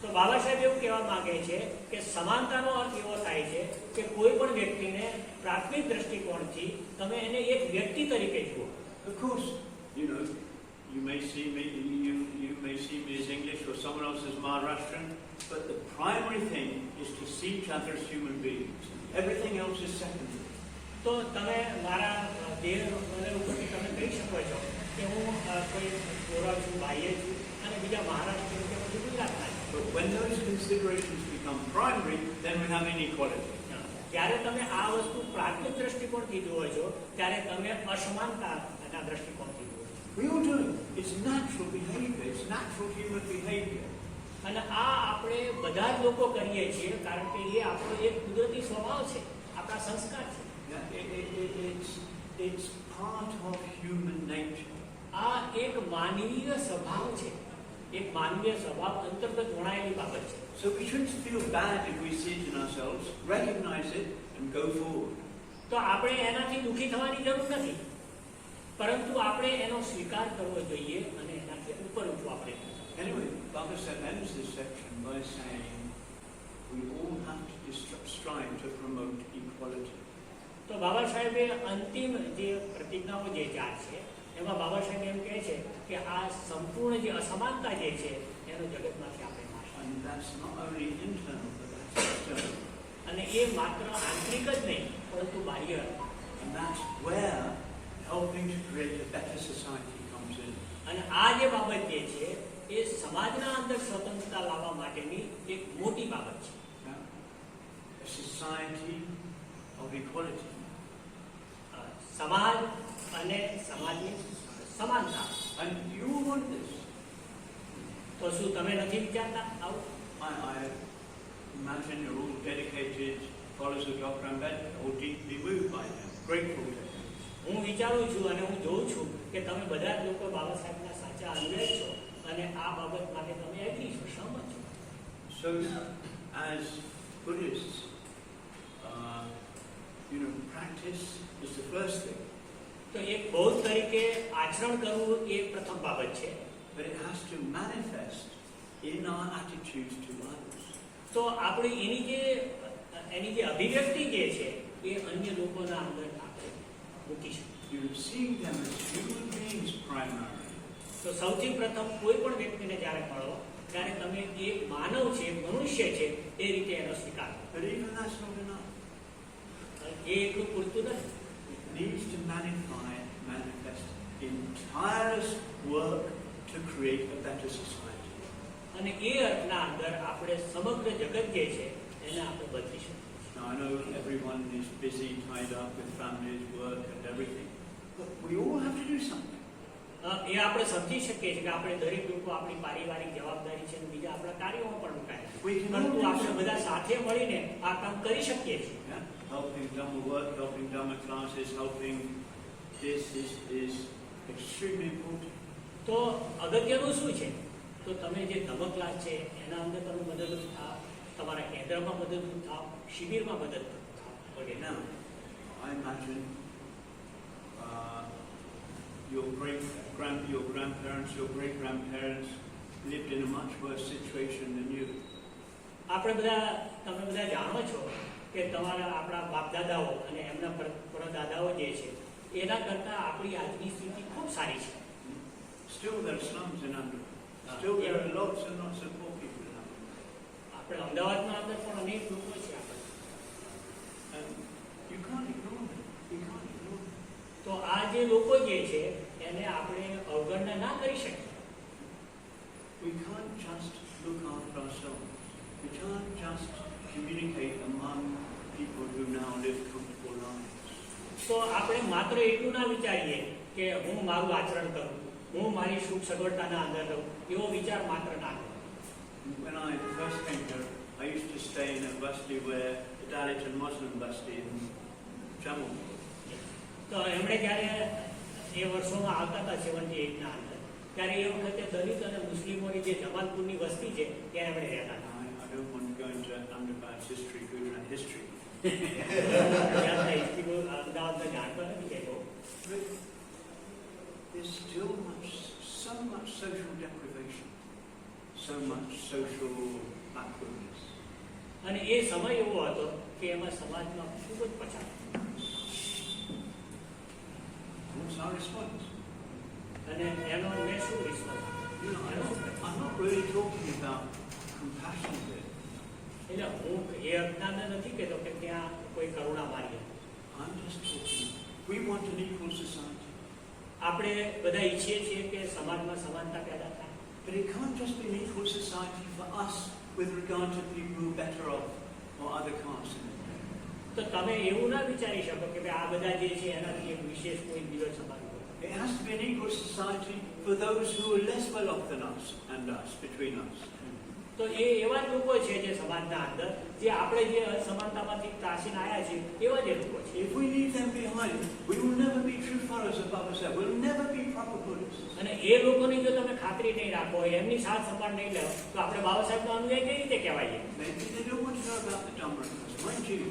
તો બાબા સાહેબ એવું કહેવા માંગે છે કે સમાનતાનો અર્થ એવો થાય છે કે કોઈ પણ વ્યક્તિને પ્રાથમિક દ્રષ્ટિકોણથી તમે એને એક વ્યક્તિ તરીકે જુઓ. Of course, you know, you may see me as English or someone else as Maharashtrian, but the primary thing is to see each other as human beings. Everything else is secondary. તો તમે મારા દેહ ઉપરથી તમે કહી શકો છો કે હું કોઈ ગોરા છું, ભાઈએ છું અને બીજા મહારાષ્ટ્ર કે પછી ગુજરાતના છું. But when those considerations become primary, then we have inequality. જ્યારે તમે આ વસ્તુ પ્રાથમિક દ્રષ્ટિકોણથી જુઓ છો ત્યારે તમે અસમાનતાના દ્રષ્ટિકોણથી જુઓ છો. We all do it. It's natural behavior. It's natural human behavior. અને આ આપણે બધા જ લોકો કરીએ છીએ કારણ કે એ આપણો એક કુદરતી સ્વભાવ છે, આપણા સંસ્કાર છે. Yeah, it's part of human nature. આ એક માનવીય સ્વભાવ છે, એક માનવીય સ્વભાવ અંતર્ગત વણાયેલી બાબત છે. So we shouldn't feel bad if we see it in ourselves, recognize it and go forward. તો આપણે એનાથી દુઃખી થવાની જરૂર નથી, પરંતુ આપણે એનો સ્વીકાર કરવો જોઈએ અને એનાથી ઉપર ઉઠવા પડે. Anyway, Baba Saheb ends this section by saying we all have to strive to promote equality. તો બાબા સાહેબે અંતિમ જે પ્રતિજ્ઞાઓ જે 4 છે એમાં બાબા સાહેબ એમ કહે છે કે આ સંપૂર્ણ જે અસમાનતા જે છે એનો જગતમાંથી આપણે નાશ And that's not only internal, but that's external. અને એ માત્ર આંતરિક જ નહીં પરંતુ બાહ્ય. And that's where helping to create a better society comes in. અને આ જે બાબત જે છે એ સમાજના અંદર સ્વતંત્રતા લાવવા માટેની એક મોટી બાબત છે. Yeah? A society of equality. સમાજ અને સમાજની સમાનતા. And you want this. તો શું તમે નથી વિચારતા આવું? I imagine you're all dedicated followers of Dr. Ambedkar, or deeply moved by them, grateful to him. હું વિચારું છું અને હું જોઉં છું કે તમે બધા જ લોકો બાબા સાહેબના સાચા અનુયાયી છો અને આ બાબત માટે તમે એગ્રી છો, સહમત છો. So, as Buddhists, practice is the first thing, તો એક બૌદ્ધ તરીકે આચરણ કરવું એ પ્રથમ બાબત છે, but it has to manifest in our attitudes to others. તો આપણે એની જે અભિવ્યક્તિ જે છે એ અન્ય લોકોના અંદર આપણે મૂકી શકીએ. You're seeing them as human beings primarily. તો સૌથી પ્રથમ કોઈ પણ વ્યક્તિને જ્યારે મળો ત્યારે તમે એક માનવ છે, મનુષ્ય છે એ રીતે એનો સ્વીકાર કરો. But even that's not enough. એ એટલું પૂરતું નથી. It needs to manifest in tireless work to create a better society. અને એ અર્થના અંદર આપણે સમગ્ર જગત જે છે એને આપણે બદલી શકીએ. Now I know everyone is busy, tied up with families, work and everything, but we all have to do something. એ આપણે સમજી શકીએ છીએ કે આપણે દરેક લોકો આપણી પારિવારિક જવાબદારી છે અને બીજા આપણા કાર્યોમાં પણ મુકાય છે, પરંતુ આપણે બધા સાથે મળીને આ કામ કરી શકીએ છીએ. Yeah? Helping Dhamma work, helping Dhamma classes, helping this is extremely important. તો અગત્યનું શું છે? તો તમે જે ધર્મ ક્લાસ છે એના અંદર તમે મદદરૂપ થાવ, તમારા કેન્દ્રમાં મદદરૂપ થાવ, શિબિરમાં મદદરૂપ થાવ વગેરે. Now, I imagine your grandparents, your great-grandparents lived in a much worse situation than you. તમે બધા જાણો છો કે આપણા બાપ દાદાઓ અને એમના પરદાદાઓ જે છે એના કરતાં આપણી આજની સ્થિતિ ખૂબ સારી છે. Still there are slums in Ahmedabad. Still there are lots and lots of poor people in Ahmedabad. આપણે અમદાવાદના અંદર પણ અનેક લોકો છે આપણે. And you can't ignore them. You can't ignore them. તો આ જે લોકો જે છે એને આપણે અવગણના ના કરી શકીએ. We can't just look after ourselves. We can't just communicate among people who now live comfortable lives. તો આપણે માત્ર એટલું ના વિચારીએ કે હું મારું આચરણ કરું, હું મારી સુખ સગવડતાના અંદર રહું, એવો વિચાર માત્ર ના કરો. When I first came here, I used to stay in a basti where the Dalit and Muslim basti in Jammu. તો એમણે જ્યારે એ વર્ષોમાં આવતા હતા 78ના અંદર, ત્યારે એ વખતે દલિત અને મુસ્લિમોની જે જમાલપુરની વસ્તી છે ત્યાં એમણે રહેતા હતા. I don't want to go into Ahmedabad's history, Gujarat history. અમદાવાદને જાણતો નથી કે બહુ. But there's still so much social deprivation, so much social backwardness. અને એ સમય એવો હતો કે એમાં સમાજમાં ખૂબ જ પછાત. What's our response? અને એનો મેં શું response? I'm not really talking about compassion here. એટલે હું એ અર્થના નથી કહેતો કે ત્યાં કોઈ કરુણા મારીએ. I'm just talking, we want an equal society. આપણે બધા ઈચ્છીએ છીએ કે સમાજમાં સમાનતા પેદા થાય. But it can't just be an equal society for us with regard to people who are better off or other castes. તો તમે એવું ના વિચારી શકો કે આ બધા જે છે એનાથી એક વિશેષ કોઈ બીજો સમાજ હોય. It has to be an equal society for those who are less well off than us and us, between us. તો એ એવા જ લોકો છે જે સમાજના અંદર જે આપણે જે અસમાનતામાંથી ત્રાસીને આવ્યા છીએ એવા જ લોકો છે. If we leave them behind, we will never be true followers of Baba Sahib. We'll never be proper Buddhists. અને એ લોકોની જો તમે ખાતરી નહીં રાખો, એમની સાથ સંભાળ નહીં લો, તો આપણે બાબા સાહેબનો અનુયાયી કઈ રીતે કહેવાય? Maybe they don't want to know about the Dhamma class. Mind you,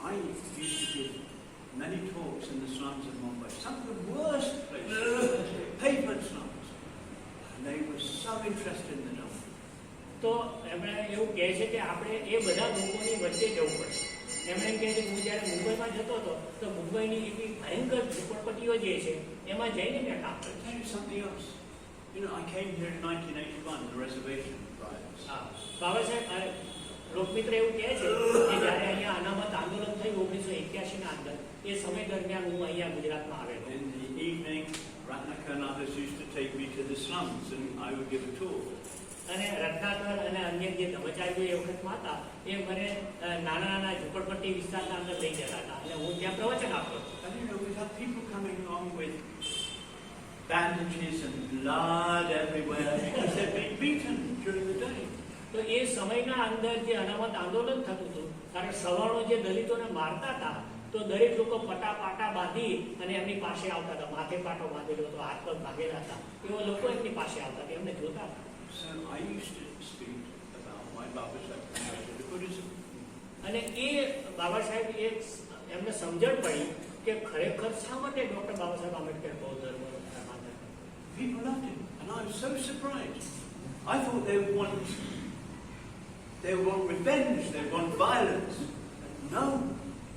I used to give many talks in the slums of Mumbai, some of the worst places, pavement slums, and they were so interested in the Dhamma. તો એમણે એવું કહે છે કે આપણે એ બધા લોકોની વચ્ચે જવું પડે. એમણે એમ કહે છે કે હું જ્યારે મુંબઈમાં જતો હતો તો મુંબઈની એવી ભયંકર ઝૂંપડપટ્ટીઓ જે છે એમાં જઈને મેં કામ I'll કર્યું. tell you something else. You know, I came here in 1981, the reservation riots. હા, બાબા સાહેબ લોકમિત્ર એવું કહે છે કે જ્યારે અહીંયા અનામત આંદોલન થયું 1981 ના અંદર, એ સમય દરમિયાન હું અહીંયા ગુજરાતમાં આવેલો. In the evening, Ratnakar and others used to take me to the slums and I would give a tour. અને રત્નાકર અને અન્ય જે ધર્મચારીઓ એ વખતમાં હતા એ મને નાના નાના ઝૂંપડપટ્ટી વિસ્તારના અંદર લઈ જતા હતા અને હું ત્યાં પ્રવચન આપતો હતો. And you know, we had people coming along with bandages and blood everywhere because they'd been beaten during the day. તો એ સમયના અંદર જે અનામત આંદોલન થતું હતું, કારણ સવર્ણો જે દલિતોને મારતા હતા તો દરેક લોકો પાટા બાંધી અને એમની પાસે આવતા હતા. માથે પાટો બાંધેલો હતો, હાથ પગ ભાગેલા હતા, એવા લોકો એમની પાસે આવતા હતા, એમને જોતા હતા. So I used to speak about why Baba Sahib converted to Buddhism. અને એ બાબા સાહેબ એમને સમજણ પડી કે ખરેખર શા માટે ડોક્ટર બાબા સાહેબ આંબેડકર બૌદ્ધ ધર્મનો માનતા હતા. People loved him, and I was so surprised. I thought they would want revenge, they would want violence. No,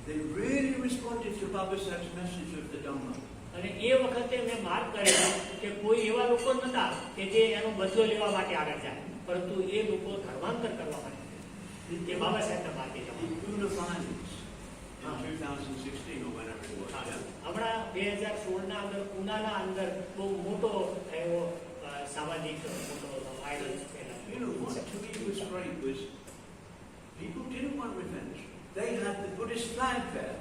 they really responded to Baba Sahib's message of the Dhamma. અને એ વખતે મેં માર્ક કરેલું કે કોઈ એવા લોકો નહોતા કે જે એનો બદલો લેવા માટે આગળ જાય, પરંતુ એ લોકો ધર્માંતર કરવા માટે જે બાબા સાહેબના માર્ગે The જવા. Una violence in 2016 or whenever it was. Yeah. હમણાં 2016ના અંદર પૂનાના અંદર બહુ મોટો એવો સામાજિક મોટો વાયરન્સ થયેલા. You know, what to me was great was people didn't want revenge. They had the Buddhist flag there.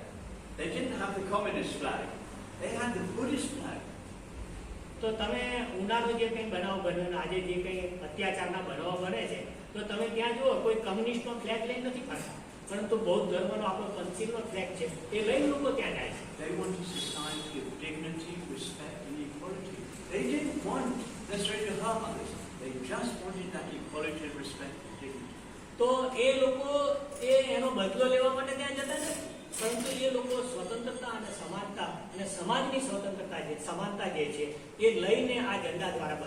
They didn't have the communist flag. They had the Buddhist flag. તો તમે ઉનાનો જે કંઈ બનાવ બન્યો અને આજે જે કંઈ અત્યાચારના બનાવો બને છે તો તમે ત્યાં જુઓ કોઈ કમ્યુનિસ્ટનો ફ્લેગ લઈને નથી ફરતા, પરંતુ બૌદ્ધ ધર્મનો આપણો પંચશીલનો ફ્લેગ છે એ લઈને લોકો ત્યાં જાય છે. They wanted a society of dignity, respect and equality. They didn't want necessarily to harm others. They just wanted that equality and respect and dignity. તો એ લોકો એનો બદલો લેવા માટે ત્યાં જતા નથી, પરંતુ એ લોકો સ્વતંત્રતા અને સમાનતા અને સમાજની સ્વતંત્રતા જે સમાનતા જે છે એ લઈને આ ઝંડા દ્વારા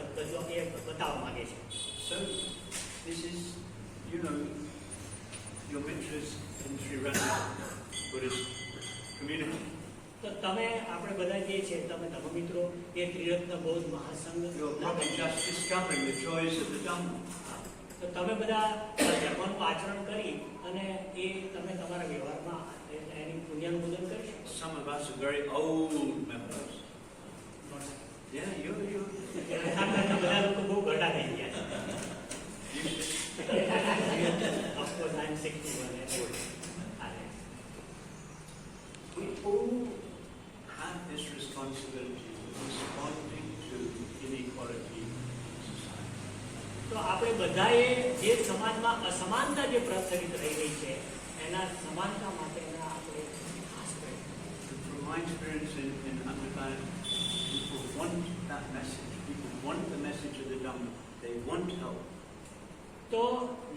એ બતાવવા માંગે છે. So this is, you know, your mitras in Sri Lanka Buddhist community. તો તમે આપણે બધા જે છે તમે ધર્મમિત્રો એ ત્રિરત્ન બૌદ્ધ મહાસંઘ You're probably just discovering the joys of the Dhamma. તો તમે બધા ધર્મનું આચરણ કરી અને એ તમે તમારા વ્યવહારમાં એની પુણ્યાનુમોદન કરી શકો. Some of us are very old members. Yeah, you're બધા લોકો બહુ ગઢા થઈ ગયા છે. Of course, I'm 61 years old. we all have this responsibility of responding to inequality in society. તો આપણે બધાએ જે સમાજમાં અસમાનતા જે પ્રચલિત રહી ગઈ છે એના સમાનતા માટેના આપણે ખાસ પ્રયત્ન. From my experience in Underland, people want that message. People want the message of the Dhamma. They want help. તો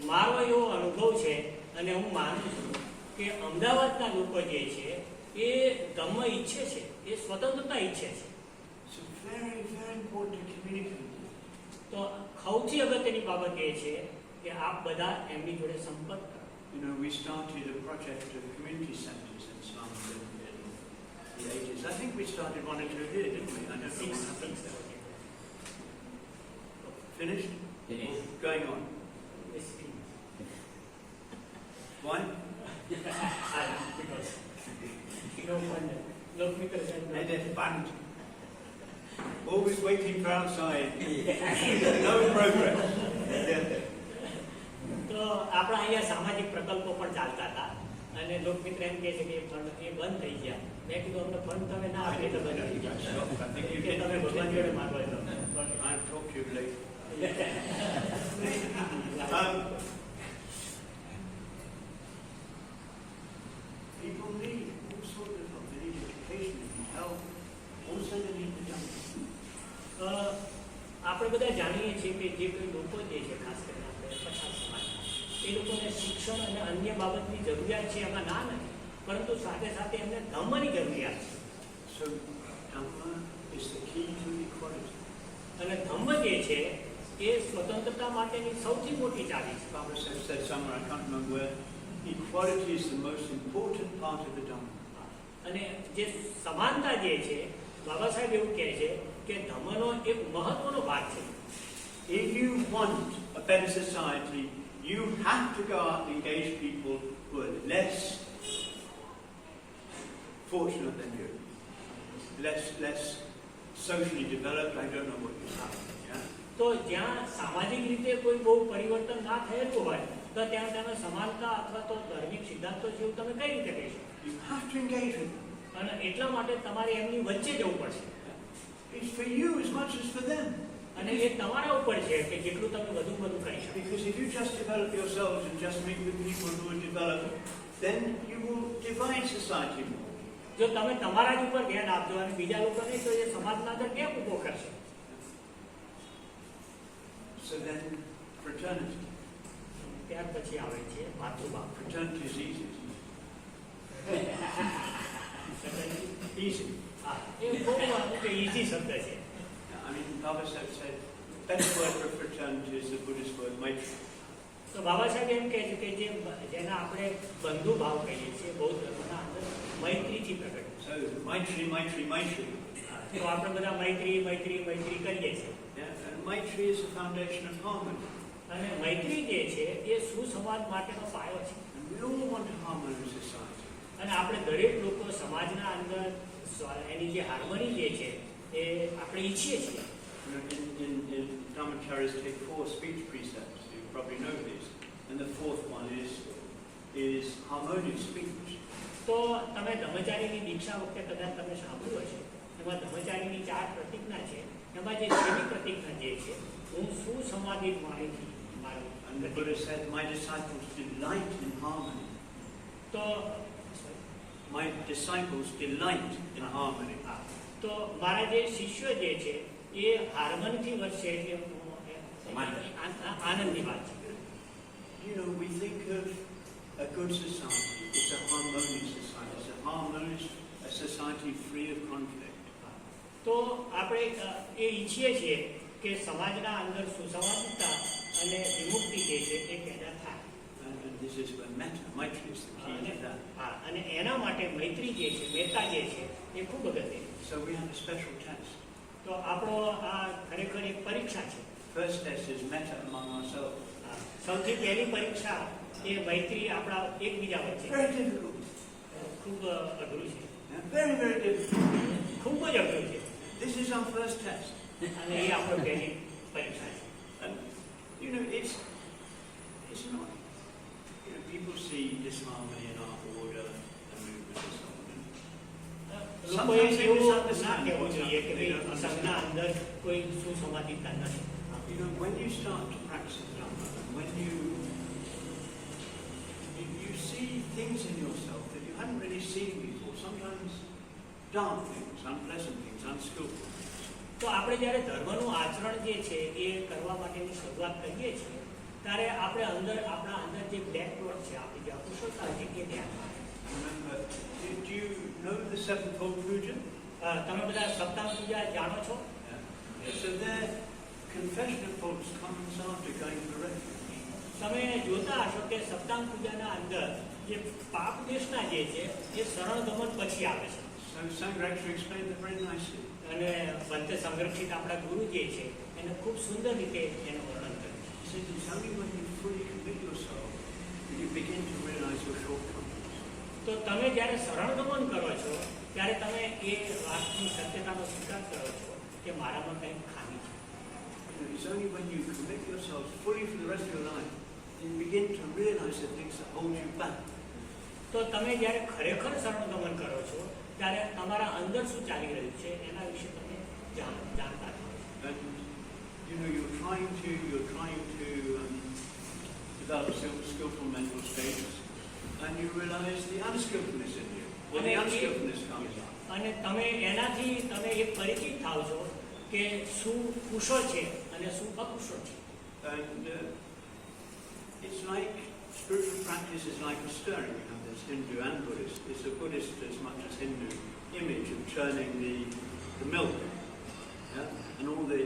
મારો એવો અનુભવ છે અને હું માનું છું કે અમદાવાદના લોકો જે છે એ ધર્મ ઈચ્છે છે, એ સ્વતંત્રતા ઈચ્છે છે. So very, very important to communicate. તો સૌથી અગત્યની બાબત એ છે કે આપ બધા એમની જોડે સંપર્ક કરો. You know, we started a project of community centres in slums in the 80s. I think we started one or two here, didn't we? I don't know. Six, what happened. six, Finished? Finished. Going on. yes, Why? because no wonder. Lokmiत्र said no. And it's fun. Always waiting for outside. No progress. તો આપણા અહીંયા સામાજિક પ્રકલ્પો પણ ચાલતા હતા અને લોકમિત્ર એમ કહે છે કે એ ફંડ એ બંધ થઈ ગયા. મેં કીધું અમને ફંડ તમે ના આપે તો બંધ થઈ ગયા. I think you કે did. તમે ભગવાન જોડે માગો છો. I'll talk to you later. People need all sorts of help. They need education, they need help. Also they need the Dhamma. આપણે બધા જાણીએ છીએ કે જે કોઈ લોકો જે છે ખાસ કરીને આપણે પછાત સમાજના એ લોકોને શિક્ષણ અને અન્ય બાબતની જરૂરિયાત છે, એમાં ના નથી, પરંતુ સાથે સાથે એમને ધર્મની જરૂરિયાત છે. So Dhamma is the key to equality. અને ધર્મ જે છે એ સ્વતંત્રતા માટેની સૌથી મોટી ચાવી છે. Baba said somewhere, I can't remember where, equality is the most important part of the Dhamma. અને જે સમાનતા જે છે બાબા સાહેબ એવું કહે છે કે ધર્મનો એક મહત્વનો ભાગ છે. If you want a better society, you have to go out and engage people who are less fortunate than you, less socially developed. I don't know what you say. Yeah? તો જ્યાં સામાજિક રીતે કોઈ બહુ પરિવર્તન ના થયેલું હોય તો ત્યાં તમે સમાનતા અથવા તો ધાર્મિક સિદ્ધાંતો છે એવું તમે કઈ રીતે કહી શકો? You have to engage with them. અને એટલા માટે તમારે એમની વચ્ચે જવું પડશે. It's for you as much as for them. અને એ તમારા ઉપર છે કે જેટલું તમે વધુ કરી શકો. Because if you just develop yourselves and just meet with people who are developed, then you will divide society more. જો તમે તમારા જ ઉપર ધ્યાન આપજો અને બીજા લોકો નહીં તો એ સમાજના અંદર કેમ ઉભો કરશે? So then, fraternity. ત્યાર પછી આવે છે માતૃભાવ. Fraternity is easy. Easy. હા, એ બહુ ઈઝી શબ્દ છે. I mean, Baba said, best word for fraternity is the Buddhist word maitri. તો બાબા સાહેબ એમ કહે છે કે જેના આપણે બંધુ ભાવ કહીએ છીએ બૌદ્ધ ધર્મના અંદર મૈત્રીથી પ્રગટ. So maitri, maitri, maitri. તો આપણે બધા મૈત્રી મૈત્રી મૈત્રી કરીએ છીએ. Yeah, and maitri is the foundation of harmony. અને મૈત્રી જે છે એ સુસંવાદ માટેનો પાયો છે. And we all want a harmonious society. અને આપણે દરેક લોકો સમાજના અંદર એની જે હાર્મની જે છે એ આપણે ઈચ્છીએ છીએ. In Dhammacharyas take 4 speech precepts. You probably know these. And the 4th one is harmonious speech. તો તમે ધર્મચારીની દીક્ષા વખતે કદાચ તમે સાંભળ્યું હશે એમાં ધર્મચારીની 4 પ્રતિજ્ઞા છે. એમાં જે છેલ્લી પ્રતિજ્ઞા જે છે હું સુસંવાદિત વાણીથી મારું. And the Buddha said, my disciples delight in harmony. તો My disciples delight in harmony. તો મારા જે શિષ્યો જે છે એ હાર્મનીથી વધશે એટલે આનંદની વાત છે. You know, we think of a good society. It's a harmonious society. It's a harmonious, a society free of conflict. તો આપણે એ ઈચ્છીએ છીએ કે સમાજના અંદર સુસંવાદિતા અને વિમુક્તિ જે છે એ પેદા થાય. And this is where metta, maitri is the key to that. હા, અને એના માટે મૈત્રી જે છે મેત્તા જે છે એ ખૂબ અગત્યની. So we have a special test. તો આપણો આ ખરેખર એક પરીક્ષા છે. First test is metta among ourselves. સૌથી પહેલી પરીક્ષા એ મૈત્રી આપણા એકબીજા વચ્ચે. Very difficult. ખૂબ અઘરું છે. Yeah, very, very difficult. ખૂબ જ અઘરું છે. This is our first test. અને એ આપણો પહેલી પરીક્ષા છે. And, you know, it's not, you know, people see disharmony in our order and movement and so on. લોકોએ એવું ના કહેવું જોઈએ કે ભાઈ સંઘના અંદર કોઈ સુસંવાદિતા નથી. You know, when you start to practice Dhamma, when you see things in yourself that you hadn't really seen before, sometimes dark things, unpleasant things, unskillful things. તો આપણે જ્યારે ધર્મનું આચરણ જે છે એ કરવા માટેની શરૂઆત કરીએ છીએ ત્યારે આપણે આપણા અંદર જે બ્લેક ડોટ છે આપણી જે અકુશળતા છે એ ધ્યાન. Remember, do you know the sevenfold puja? તમે બધા સપ્તાહ પૂજા જાણો છો? So their confession of faults comes after going to refuge. તમે જોતા હશો કે સપ્તાહ પૂજાના અંદર જે પાપ દેશના જે છે એ શરણ ગમન પછી આવે છે. So Sangharakshya explained that very nicely. અને બંધ સંરક્ષિત આપણા ગુરુ જે છે એને ખૂબ સુંદર રીતે એનું વર્ણન કર્યું. He said it's only when you fully commit yourself that you begin to realize your shortcomings. તો તમે જ્યારે શરણગમન કરો છો ત્યારે તમે એ વાતની સત્યતાનો સ્વીકાર કરો છો કે મારામાં કંઈક ખામી છે. It's only when you commit yourselves fully for the rest of your life that you begin to realize the things that hold you back. તો તમે જ્યારે ખરેખર શરણગમન કરો છો ત્યારે તમારા અંદર શું ચાલી રહ્યું છે એના વિશે તમે જાણતા થાઓ છો. And you know, you're trying to develop skillful mental states, and you realize the unskillfulness in you. When the unskillfulness comes up. અને તમે એનાથી તમે એક પરિચિત થાવ છો કે શું કુશળ છે અને શું અકુશળ છે. And it's like spiritual practice is like a stirring. You know, there's Hindu and Buddhist. It's a Buddhist as much as Hindu image of churning the milk, yeah? And all the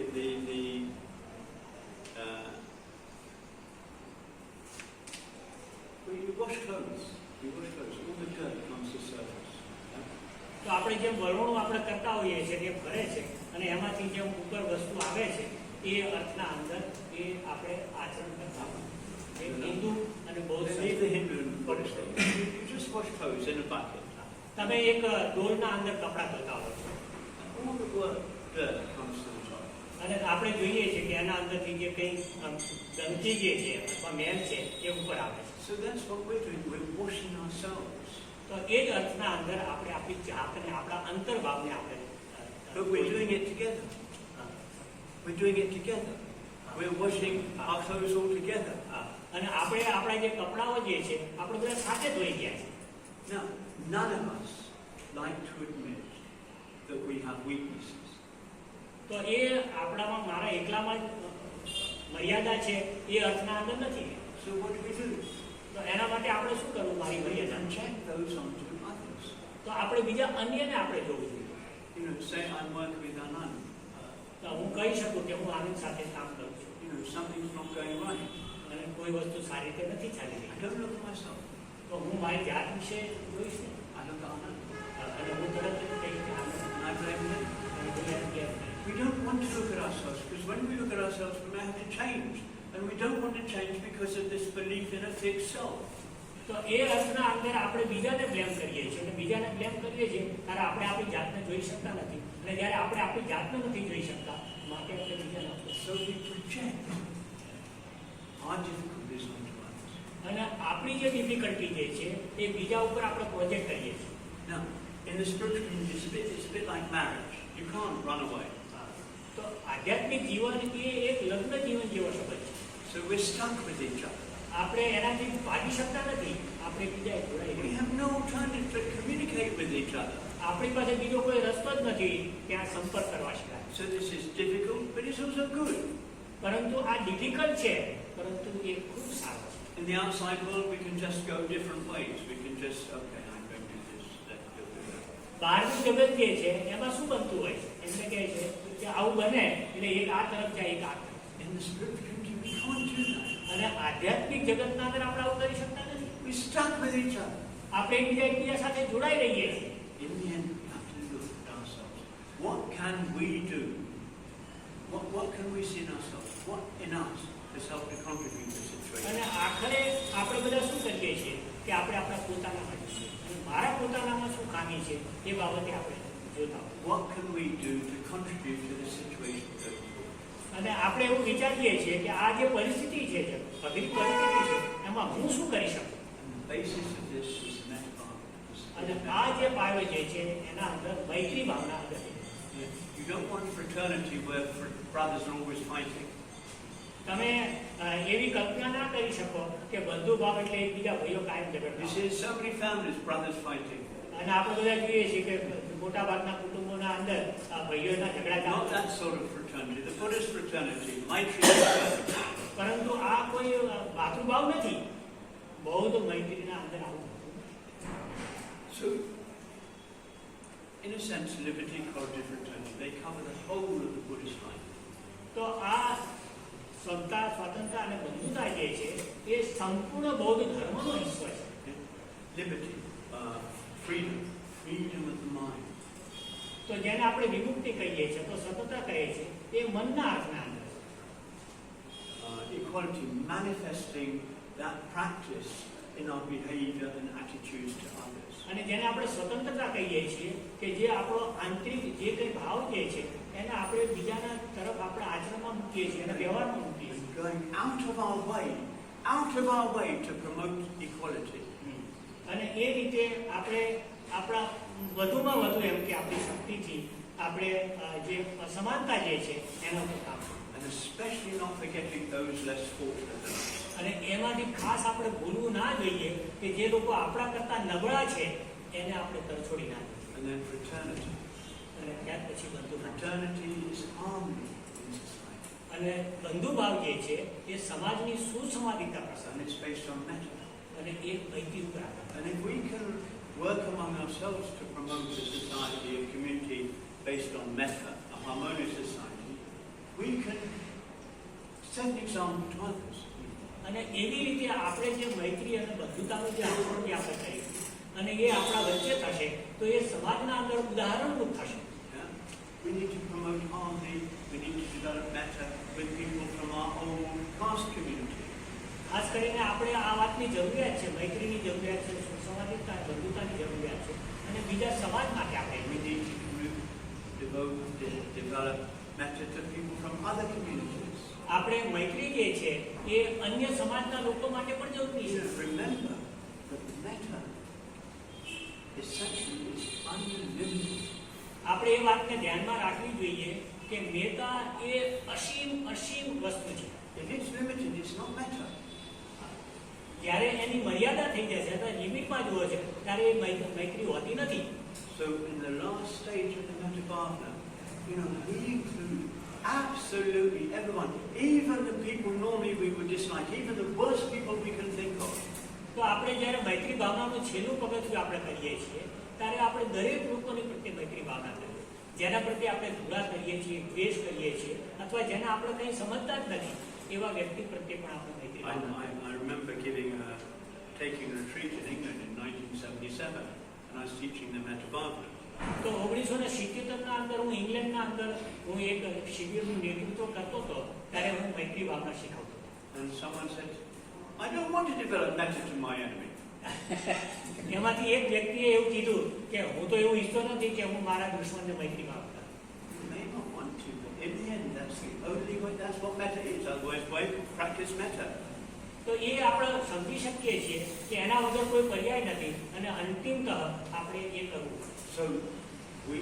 when you wash clothes, જે વલણો આપણે કરતા હોઈએ છીએ તે ફરે છે અને એમાંથી જે ઉપર વસ્તુ આવે છે એ અર્થના અંદર એ આપણે આચરણ કરતા હોય. એ હિન્દુ અને બૌદ્ધ Leave the Hindu and Buddhist thing. You just wash clothes in a bucket. તમે એક ડોલના અંદર કપડાં ધોતા હો છો All the word dirt comes to the top. અને આપણે જોઈએ છીએ કે એના અંદરથી જે કંઈ ગંદકી જે છે અથવા મેલ છે એ ઉપર આવે છે. So that's what we're doing. We're washing ourselves. તો એ જ અર્થના અંદર આપણે આપણી જાતને આપણા અંતર્ભાવને આપણે But we're doing it together. We're doing it together. We're washing our clothes all together. અને આપણે આપણા જે કપડાઓ જે છે આપણે બધા સાથે ધોઈ ગયા છે. Now, none of us like to admit that we have weaknesses. તો એ આપણામાં મારા એકલામાં જ મર્યાદા છે એ અર્થના અંદર નથી. So what do we do? તો એના માટે આપણે શું કરવું? મારી We મર્યાદા can check those onto others. તો આપણે બીજા અન્યને આપણે જોવું જોઈએ. You know, say I'm working with Anand. તો હું કહી શકું કે હું આનંદ સાથે કામ કરું છું You know, something's not going right. અને કોઈ વસ્તુ સારી રીતે નથી ચાલી I રહી, don't look at myself. તો હું મારી જાત વિશે જોઈશ ને I look at Anand. અને હું તરત જ કહીશ કે આનંદ And I blame him. અને કોઈ એમ કહે નહીં. We don't want to look at ourselves because when we look at ourselves, we may have to change. And we don't want to change because of this belief in a fixed self. તો એ અર્થના અંદર આપણે બીજાને બ્લેમ કરીએ છીએ અને બીજાને બ્લેમ કરીએ છીએ ત્યારે આપણે આપણી જાતને જોઈ શકતા નથી અને જ્યારે આપણે આપણી જાતને નથી જોઈ શકતા માટે આપણે બીજાને આપણે So we project our difficulties onto others. અને આપણી જે ડિફિકલ્ટી જે છે એ બીજા ઉપર આપણે પ્રોજેક્ટ કરીએ છીએ. Now, in the spiritual community, it's a bit like marriage. You can't run away. તો આધ્યાત્મિક જીવન એ એક લગ્ન જીવન જેવો સંબંધ છે. So we're stuck with each other. આપણે એનાથી ભાગી શકતા નથી, આપણે બીજા જોડાઈ We ગયા. have no alternative but communicate with each other. આપણી પાસે બીજો કોઈ રસ્તો જ નથી ત્યાં સંપર્ક કરવા સિવાય. So this is difficult, but it's also good. પરંતુ આ ડિફિકલ્ટ છે પરંતુ એ ખૂબ સારું છે. In the outside world, we can just go different ways. We can just, okay, I'm going to do this, let's do that. બહારનું જગત જે છે એમાં શું બનતું હોય છે? એમને કહે છે કે આવું બને એટલે એક આ તરફ જાય એક આ તરફ. In the spiritual community, we can't do that. અને આધ્યાત્મિક જગતના અંદર આપણે આવું કરી શકતા નથી. We're stuck with each other. આપણે એકબીજા સાથે જોડાઈ રહીએ છીએ. In the end, we have to look at ourselves. What can we do? What can we see in ourselves? What in us has helped to contribute to the situation? અને આખરે આપણે બધા શું કરીએ છીએ કે આપણે આપણા પોતાનામાં જોઈએ અને મારા પોતાનામાં શું ખામી છે એ બાબતે આપણે જોતા હોય. What can we do to contribute to the situation going forward? અને આપણે એવું વિચારીએ છીએ કે આ જે પરિસ્થિતિ છે અઘરી પરિસ્થિતિ છે એમાં હું શું કરી શકું. And the basis of this is the metaphor. અને આ જે પાયો જે છે એના અંદર મૈત્રી ભાવના અંદર છે. You don't want fraternity where brothers are always fighting. તમે એવી કલ્પના ના કરી શકો કે બંધુ ભાવ એટલે એકબીજા ભાઈઓ કાયમ You ઝઘડતા see in so many families, brothers fighting. અને આપણે બધા જોઈએ છીએ કે મોટા ભાગના કુટુંબોના અંદર ભાઈઓના ઝઘડા Not ચાલતા. that sort of fraternity. The Buddhist fraternity, Maitri fraternity. પરંતુ આ કોઈ ભાતૃભાવ નથી. બૌદ્ધ મૈત્રીના અંદર આવું. So, in a sense, liberty, equality, fraternity, they cover the whole of the Buddhist life. તો આ સમતા સ્વતંત્રતા અને બંધુતા જે છે એ સંપૂર્ણ બૌદ્ધ ધર્મનો હિસ્સો છે. Liberty, freedom, freedom of the mind. તો જેને આપણે વિમુક્તિ કહીએ છીએ તો સ્વતંત્રતા કહે છે એ મનના અર્થના અંદર. Equality, manifesting that practice in our behavior and attitudes to others. અને જેને આપણે સ્વતંત્રતા કહીએ છીએ કે જે આપણો આંતરિક જે કંઈ ભાવ જે છે એને આપણે બીજાના તરફ આપણે આચરણમાં મૂકીએ છીએ અને વ્યવહારમાં મૂકીએ છીએ. Going out of our way to promote equality. અને એ રીતે આપણે આપણા વધુમાં વધુ એમ કે આપણી શક્તિથી આપણે જે સમાનતા જે છે એના ઉપર કામ કરીએ. And especially not forgetting those less fortunate than us. અને એમાંથી ખાસ આપણે ભૂલવું ના જોઈએ કે જે લોકો આપણા કરતા નબળા છે એને આપણે તરછોડી ના દઈએ. And then fraternity. અને ત્યાર પછી બંધુભાવ. Fraternity is harmony in society. અને બંધુભાવ જે છે એ સમાજની સુસંવાદિતા પ્રસંગ And it's based on metta. અને એ મૈત્રી ઉપર આધાર. And if we can work among ourselves to promote a society, a community based on metta, a harmonious society, we can set an example to others. અને એવી રીતે આપણે જે મૈત્રી અને બંધુતાનું જે આચરણ જે આપણે કરીએ અને એ આપણા વચ્ચે થશે તો એ સમાજના અંદર ઉદાહરણરૂપ થશે. Yeah? We need to promote harmony. We need to develop better with people from our own caste community. ખાસ કરીને આપણે આ વાતની જરૂરિયાત છે, મૈત્રીની જરૂરિયાત છે, સુસંવાદિતા બંધુતાની જરૂરિયાત છે અને બીજા સમાજ માટે આપણે We need to develop better to people from other communities. આપણે મૈત્રી જે છે એ અન્ય સમાજના લોકો માટે પણ જરૂરી You છે. should remember that metta essentially is unlimited. આપણે એ વાતને ધ્યાનમાં રાખવી જોઈએ કે મેતા એ અસીમ વસ્તુ છે. If it's limited, it's not metta. જ્યારે એની મર્યાદા થઈ જાય છે અથવા લિમિટમાં જુઓ છે ત્યારે એ મૈત્રી હોતી નથી. So in the last stage of the metta bhavana, we include absolutely everyone, even the people normally we would dislike, even the worst people we can think of. તો આપણે જ્યારે મૈત્રી ભાવનાનું છેલ્લું પગથિયું આપણે કરીએ છીએ ત્યારે આપણે દરેક લોકોની પ્રત્યે મૈત્રી ભાવના કરીએ. જેના પ્રત્યે આપણે ધૂળા કરીએ છીએ, દ્વેષ કરીએ છીએ અથવા જેને આપણે કંઈ સમજતા જ નથી એવા વ્યક્તિ પ્રત્યે પણ આપણે મૈત્રી ભાવના કરીએ. I remember taking a retreat in England in 1977, and I was teaching the Metta Bhavana. તો 1977ના અંદર હું ઇંગ્લેન્ડના અંદર હું એક શિબિરનું નેતૃત્વ કરતો હતો ત્યારે હું મૈત્રી ભાવના શીખવતો હતો. And someone said, I don't want to develop metta to my enemy. એમાંથી એક વ્યક્તિએ એવું કીધું કે હું તો એવું ઈચ્છતો નથી કે હું મારા દુશ્મનને મૈત્રી ભાવના કરું. You may not want to, but in the end, that's the only way, that's what metta is. Otherwise, why practice metta? તો એ આપણે સમજી શકીએ છીએ કે એના વગર કોઈ પર્યાય નથી અને અંતિમતઃ આપણે એ કરવું. So, we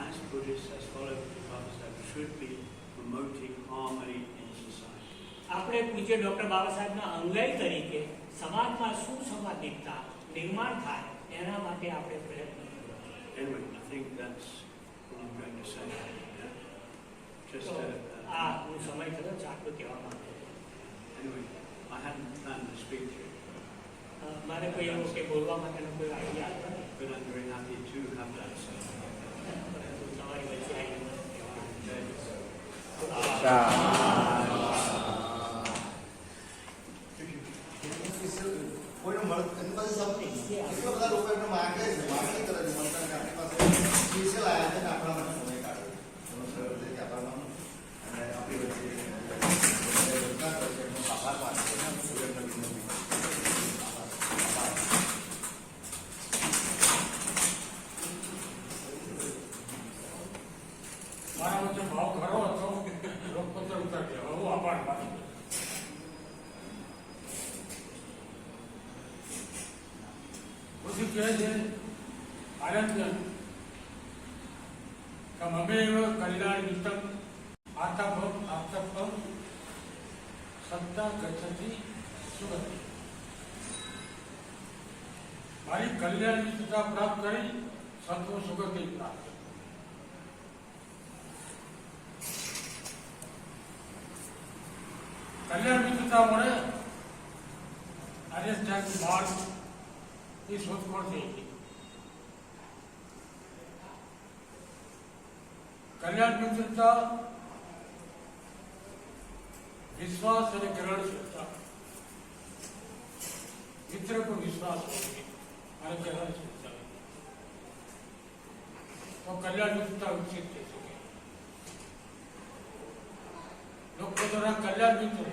as Buddhists, as followers of the Bodhisattva, should be promoting harmony in society. આપણે પૂજ્ય ડોક્ટર બાબા સાહેબના અનુયાયી તરીકે સમાજમાં સુસંવાદિતા નિર્માણ થાય એના માટે આપણે પ્રયત્ન કરવો. Anyway, I think that's what I'm going to say. Yeah? Just તો હું સમય થયો છે આટલું કહેવા માંગુ છું. anyway, I hadn't planned to speak to you, મારે કોઈ એવું કે બોલવા માટેનો કોઈ આઈડિયા હતો નહીં. but I'm very happy to have that. So, પરંતુ તમારી વચ્ચે આવીને કોઈનું એટલા બધા લોકો એમને માંગે છે, માંગણી કરે છે, મળતા કે આપણી પાસે સ્પેશિયલ આયોજન આપણા માટે સમય કાઢે એનો સરળ રીતે આપણા અને આપણી વચ્ચે રચના કરે છે એમનો આભાર માને છે. મારા વચ્ચે ભાવ ખરો હતો લોકપત્ર ઉતર ગયો. હું આભાર માનું છું. પછી કહે છે આનંદન મમેવ કલ્યાણ વિતમ આતપમ સત્તા ગચ્છતિ સુગતિ. મારી કલ્યાણ વિતતા પ્રાપ્ત કરી સત્વ સુગતિ પ્રાપ્ત. કલ્યાણ મિત્રતા મળે અને ત્યાંથી બહાર એ શોધખોળ થઈ ગઈ. કલ્યાણ મિત્રતા વિશ્વાસ અને ગ્રહણ શીલતા, મિત્ર પર વિશ્વાસ હોય અને ગ્રહણ શીલતા તો કલ્યાણ મિત્રતા વિકસિત થઈ શકે. લોકમિત્રના કલ્યાણ મિત્ર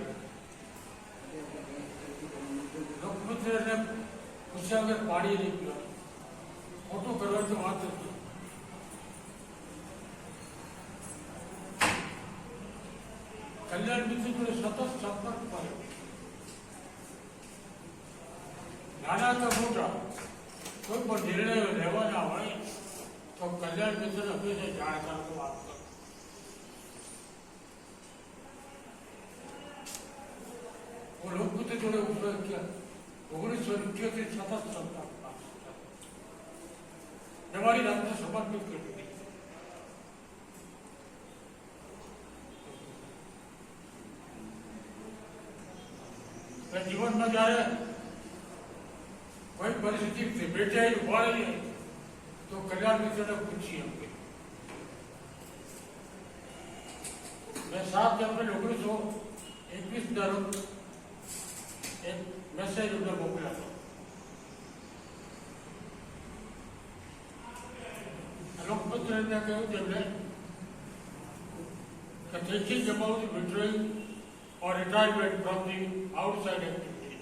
લોકમિત્રને પૂછ્યા વગર પાડી નહીં પીવાનું, ખોટું કરવાની વાત નથી. કલ્યાણ મિત્ર જોડે સતત સંપર્ક પર નાના કે મોટા કોઈ પણ નિર્ણયો લેવાના હોય તો કલ્યાણ મિત્રને હંમેશા જાણકારી વાત કરો. હું લોકમિત્ર જોડે ઉપયોગ કર્યા 1978 સતત સંપર્ક તમારી રાતને સમર્પિત કરી દીધી. જીવનમાં જયારે કોઈ પરિસ્થિતિ ભેટાઈ ઉભા રહીએ તો કલ્યાણ મિત્રને પૂછીએ. મેં 7 એપ્રિલ 1921 રોજ એક મેસેજ અમને મોકલ્યો હતો. એમને કહ્યું તેમને કે thinking about withdrawing or retirement from the outside activity.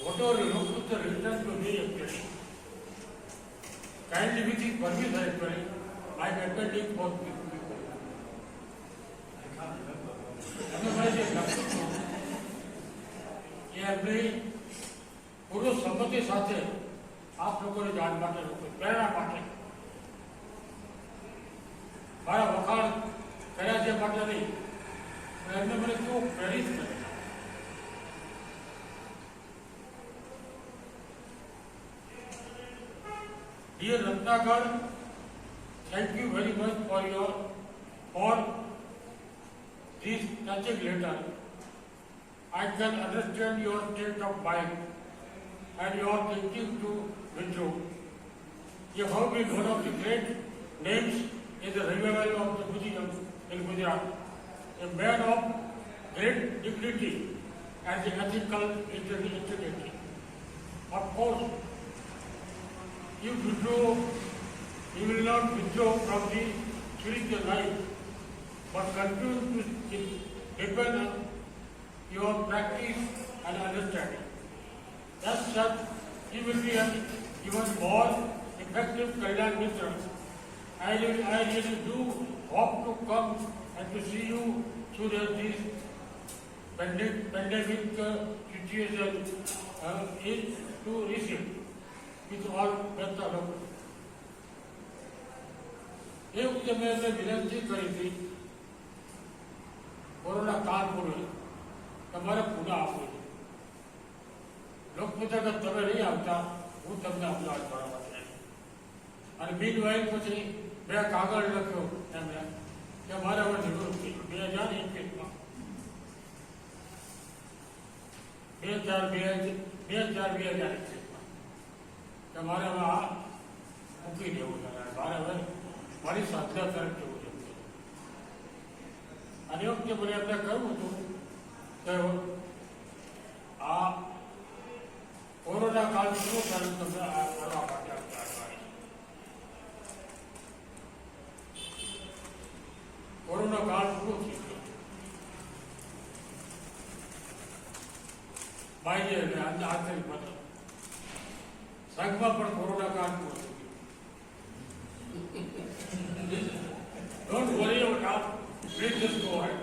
Whatever you look to the return to me actually. Kindly with his permission actually, I am attending both people. એ એમની પૂર્વ સંમતિ સાથે આપ લોકોને જાણ માટે પ્રેરણા માટે મારા વખાણ કર્યા છે માટે નહીં, એમને મને કેવું પ્રેરિત કરે. Dear Ratnakar, thank you very much for this touching letter. I can understand your state of mind and your thinking to withdraw. You have been one of the great names in the revival of the Buddhism in Gujarat, a man of great dignity and the ethical integrity. Of course, you will not withdraw from the spiritual life, but continue to depend on your practice and understanding. As such, you will be an even more effective Kalyan Mitra. I really do hope to come and to see you through this pandemic situation is to receive with all best of luck. એ વખતે મેં એમને વિનંતી કરી હતી કોરોના કાળ પૂર્વે તમારે પૂરા આપવું છે. લોક પૂછે કે તમે નહીં આવતા, હું તમને અમદાવાદ કરવા માટે. અને બિલ વાઇલ પછી મેં કાગળ લખ્યો એમને કે મારે હવે જરૂર છે 2021માં 2021માં કે મારે હવે આ મૂકી દેવું છે, મારે હવે મારી સાધના તરફ જવું છે. અને એ વખતે મને એમને કહ્યું હતું કે આ કોરોના કાળ શું કરે તમને આ કરવા માટે કોરોના કાળ પૂરો થઈ ગયો. બાઈએ અને આંતરિક મત સંઘમાં પણ કોરોના કાળ પૂરો થઈ ગયો. Don't worry about please just go ahead.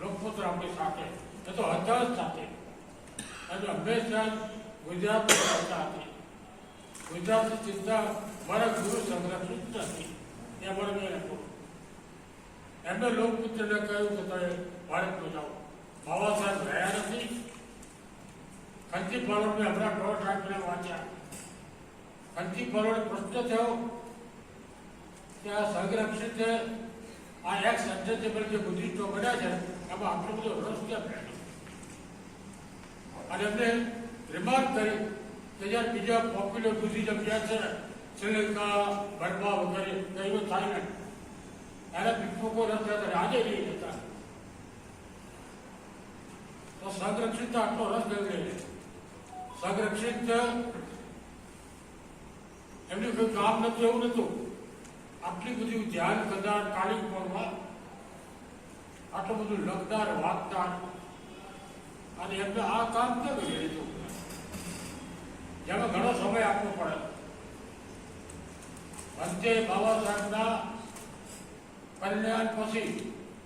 લોકપુત્ર આપણી સાથે, એ તો હતા જ સાથે, અને હંમેશા ગુજરાતની ચિંતા હતી. ગુજરાતની ચિંતા મારા ગુરુ સંરક્ષિત હતી એ મને મેં લખ્યું. એમને લોકપુત્રને કહ્યું કે તમે ભારતમાં જાઓ. બાબા સાહેબ રહ્યા નથી. ખંતી પરોડ મેં હમણાં દોઢ રાખીને વાંચ્યા. ખંતી પરોડ પ્રશ્ન થયો કે આ સંરક્ષિત આ એક્સ અડજસ્ટેબલ જે બુદ્ધિસ્ટો બન્યા છે એમાં આટલો બધો રસ કેમ રહેલો. અને એમને રિમાર્ક કરી કે જ્યારે બીજા પોપ્યુલર બુદ્ધિઝમ જ્યાં છે શ્રીલંકા, બર્મા વગેરે કઈ થાઈલેન્ડ એના ભિક્ષુકો રસ હતા, આજે નહીં હતા. તો સંરક્ષિત આટલો રસ ગયેલો. સંરક્ષિત એમનું કોઈ કામ નથી એવું નતું. આટલી બધી ધ્યાન કરનાર કાલિંગપોળમાં આટલું બધું લખનાર વાંચનાર અને એમને આ કામ કેમ લીધું જેમાં ઘણો સમય આપવો પડે. અંતે બાબા સાહેબના કલ્યાણ પછી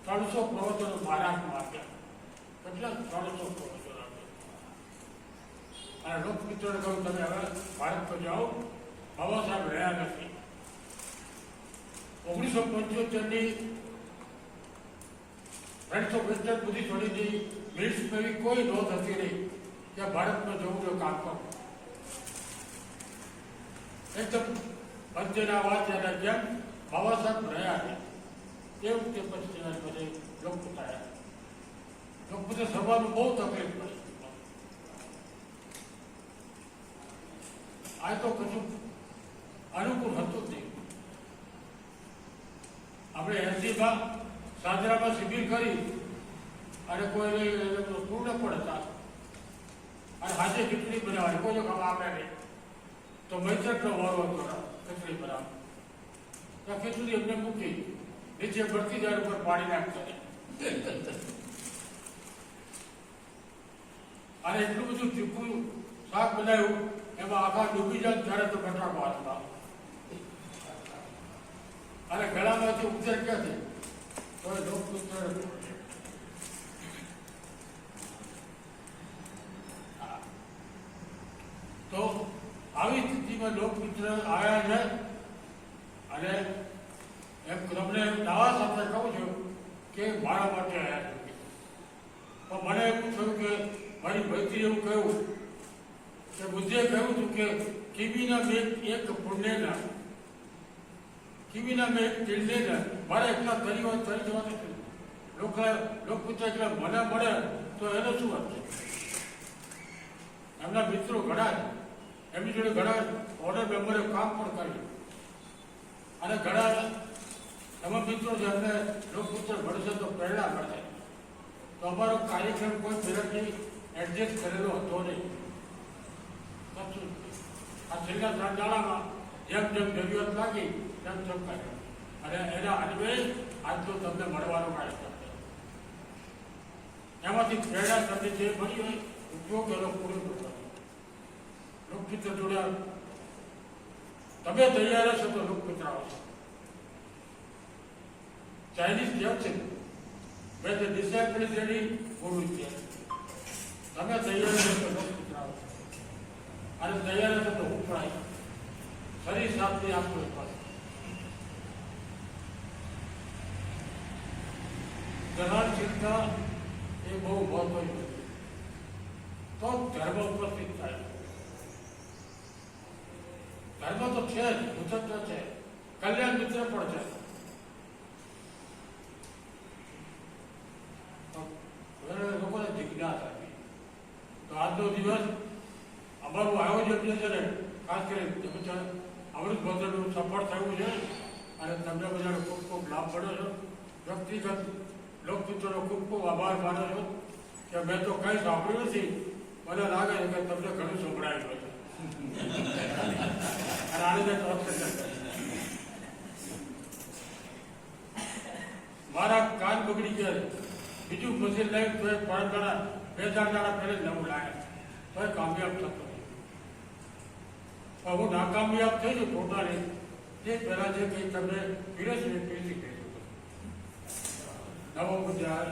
300 પ્રવચનો મહારાષ્ટ્રમાં આપ્યા. કેટલા 300 પ્રવચનો આપ્યા. અને લોકમિત્રોને કહ્યું તમે હવે ભારતમાં જાઓ, બાબા સાહેબ રહ્યા નથી. 1975ની 365 બુદ્ધિ છોડીની મિનિટ્સમાં એવી કોઈ નોંધ હતી નહીં કે ભારતમાં જવું જો કામ કરો. એકદમ અંતેના વાત યાદ જેમ બાબા સાહેબ રહ્યા છે એવું તે પછી લોકપુત આવ્યા. લોકપુતે સભામાં બહુ તકલીફ પડી. આ તો કશું અનુકૂળ હતું જ નહીં. આપણે 80માં સાજરામાં શિબિર કરી અને કોઈ પૂર્ણ પણ હતા અને હાથે ખીચડી બનાવવાની કોઈ કામ આપણે નહીં. તો મૈત્રકનો વારો હતો ખીચડી બનાવ. તો ખીચડી એમને મૂકી નીચે ભરતી જાય ઉપર પાણી નાખતા અને એટલું બધું તીખું શાક બનાવ્યું એમાં આખા ડૂબી જાય ત્યારે તો બટાકો હાથમાં અને ગળામાંથી ઉતર ક્યાંથી તો એ લોકપુત્ર તો આવી સ્થિતિમાં લોકમિત્ર આવ્યા છે અને એમ તમને દાવા સાથે કહું છું કે મારા માટે આવ્યા છે. પણ મને એવું થયું કે મારી ભાઈથી એવું કહ્યું કે બુદ્ધિએ કહ્યું હતું કે કિમીના મેં એક પુણ્યના કિમીના મેં એક તિલનેના મારે એકલા તરી હોય તરી જવાનું છે. લોકપુત્ર એટલે મને મળે તો એનો શું અર્થ છે? એમના મિત્રો ઘણા એમની જોડે ઘણા ઓર્ડર મેમ્બરે કામ પણ કર્યું અને ઘણા એમાં મિત્રો છે એમને લોકપુત્ર ભણશે તો પ્રેરણા મળશે. તો અમારો કાર્યક્રમ કોઈ ફેરથી એડજસ્ટ કરેલો હતો નહીં. આ છેલ્લા 3 દાડામાં જેમ જેમ જરૂરિયાત લાગી તેમ તેમ કર્યો અને એના અન્વયે આજ તો તમને મળવાનો કાર્યક્રમ છે. એમાંથી પ્રેરણા તમને જે મળી હોય ઉપયોગ એનો પૂરેપૂરો કરો. લોકમિત્ર જોડે તમે તૈયાર હશો તો લોકમિત્ર આવશે. ચાઇનીઝ કેમ છે મેં તે ડિસાઇપલ જેની બોલવું છે. તમે તૈયાર હશો તો લોકમિત્ર આવશે અને તૈયાર હશો તો હું પણ આવીશ. શરીર સાથે આપવું પડે. ગ્રહણશીલતા એ બહુ મહત્વની વસ્તુ તો ધર્મ ઉપસ્થિત થાય. ધર્મ તો છે જ, ભૂતત્વ છે, કલ્યાણ મિત્ર પણ છે. લોકોને જિજ્ઞાસા હતી તો આજનો દિવસ અમારું આયોજન જે છે ને ખાસ કરીને અમૃત ભદ્રનું સફળ થયું છે અને તમને બધાને ખૂબ ખૂબ લાભ મળ્યો છે. વ્યક્તિગત લોકમિત્રનો ખૂબ ખૂબ આભાર માનું છું કે મેં તો કંઈ સાંભળ્યું નથી. મને લાગે છે કે તમને ઘણું સંભળાયેલું છે અને આને મારા કાન બગડી ગયા. બીજું મશીન લઈને તો 5 દાડા 2-4 દાડા પહેલે નવું લાગે તો એ કામયાબ થતો નહીં. પણ હું નાકામયાબ થઈ છું પોતાની તે પહેલાં જે કંઈ તમને પીરસ પીરસી ગયું. નવો ગુજરાત.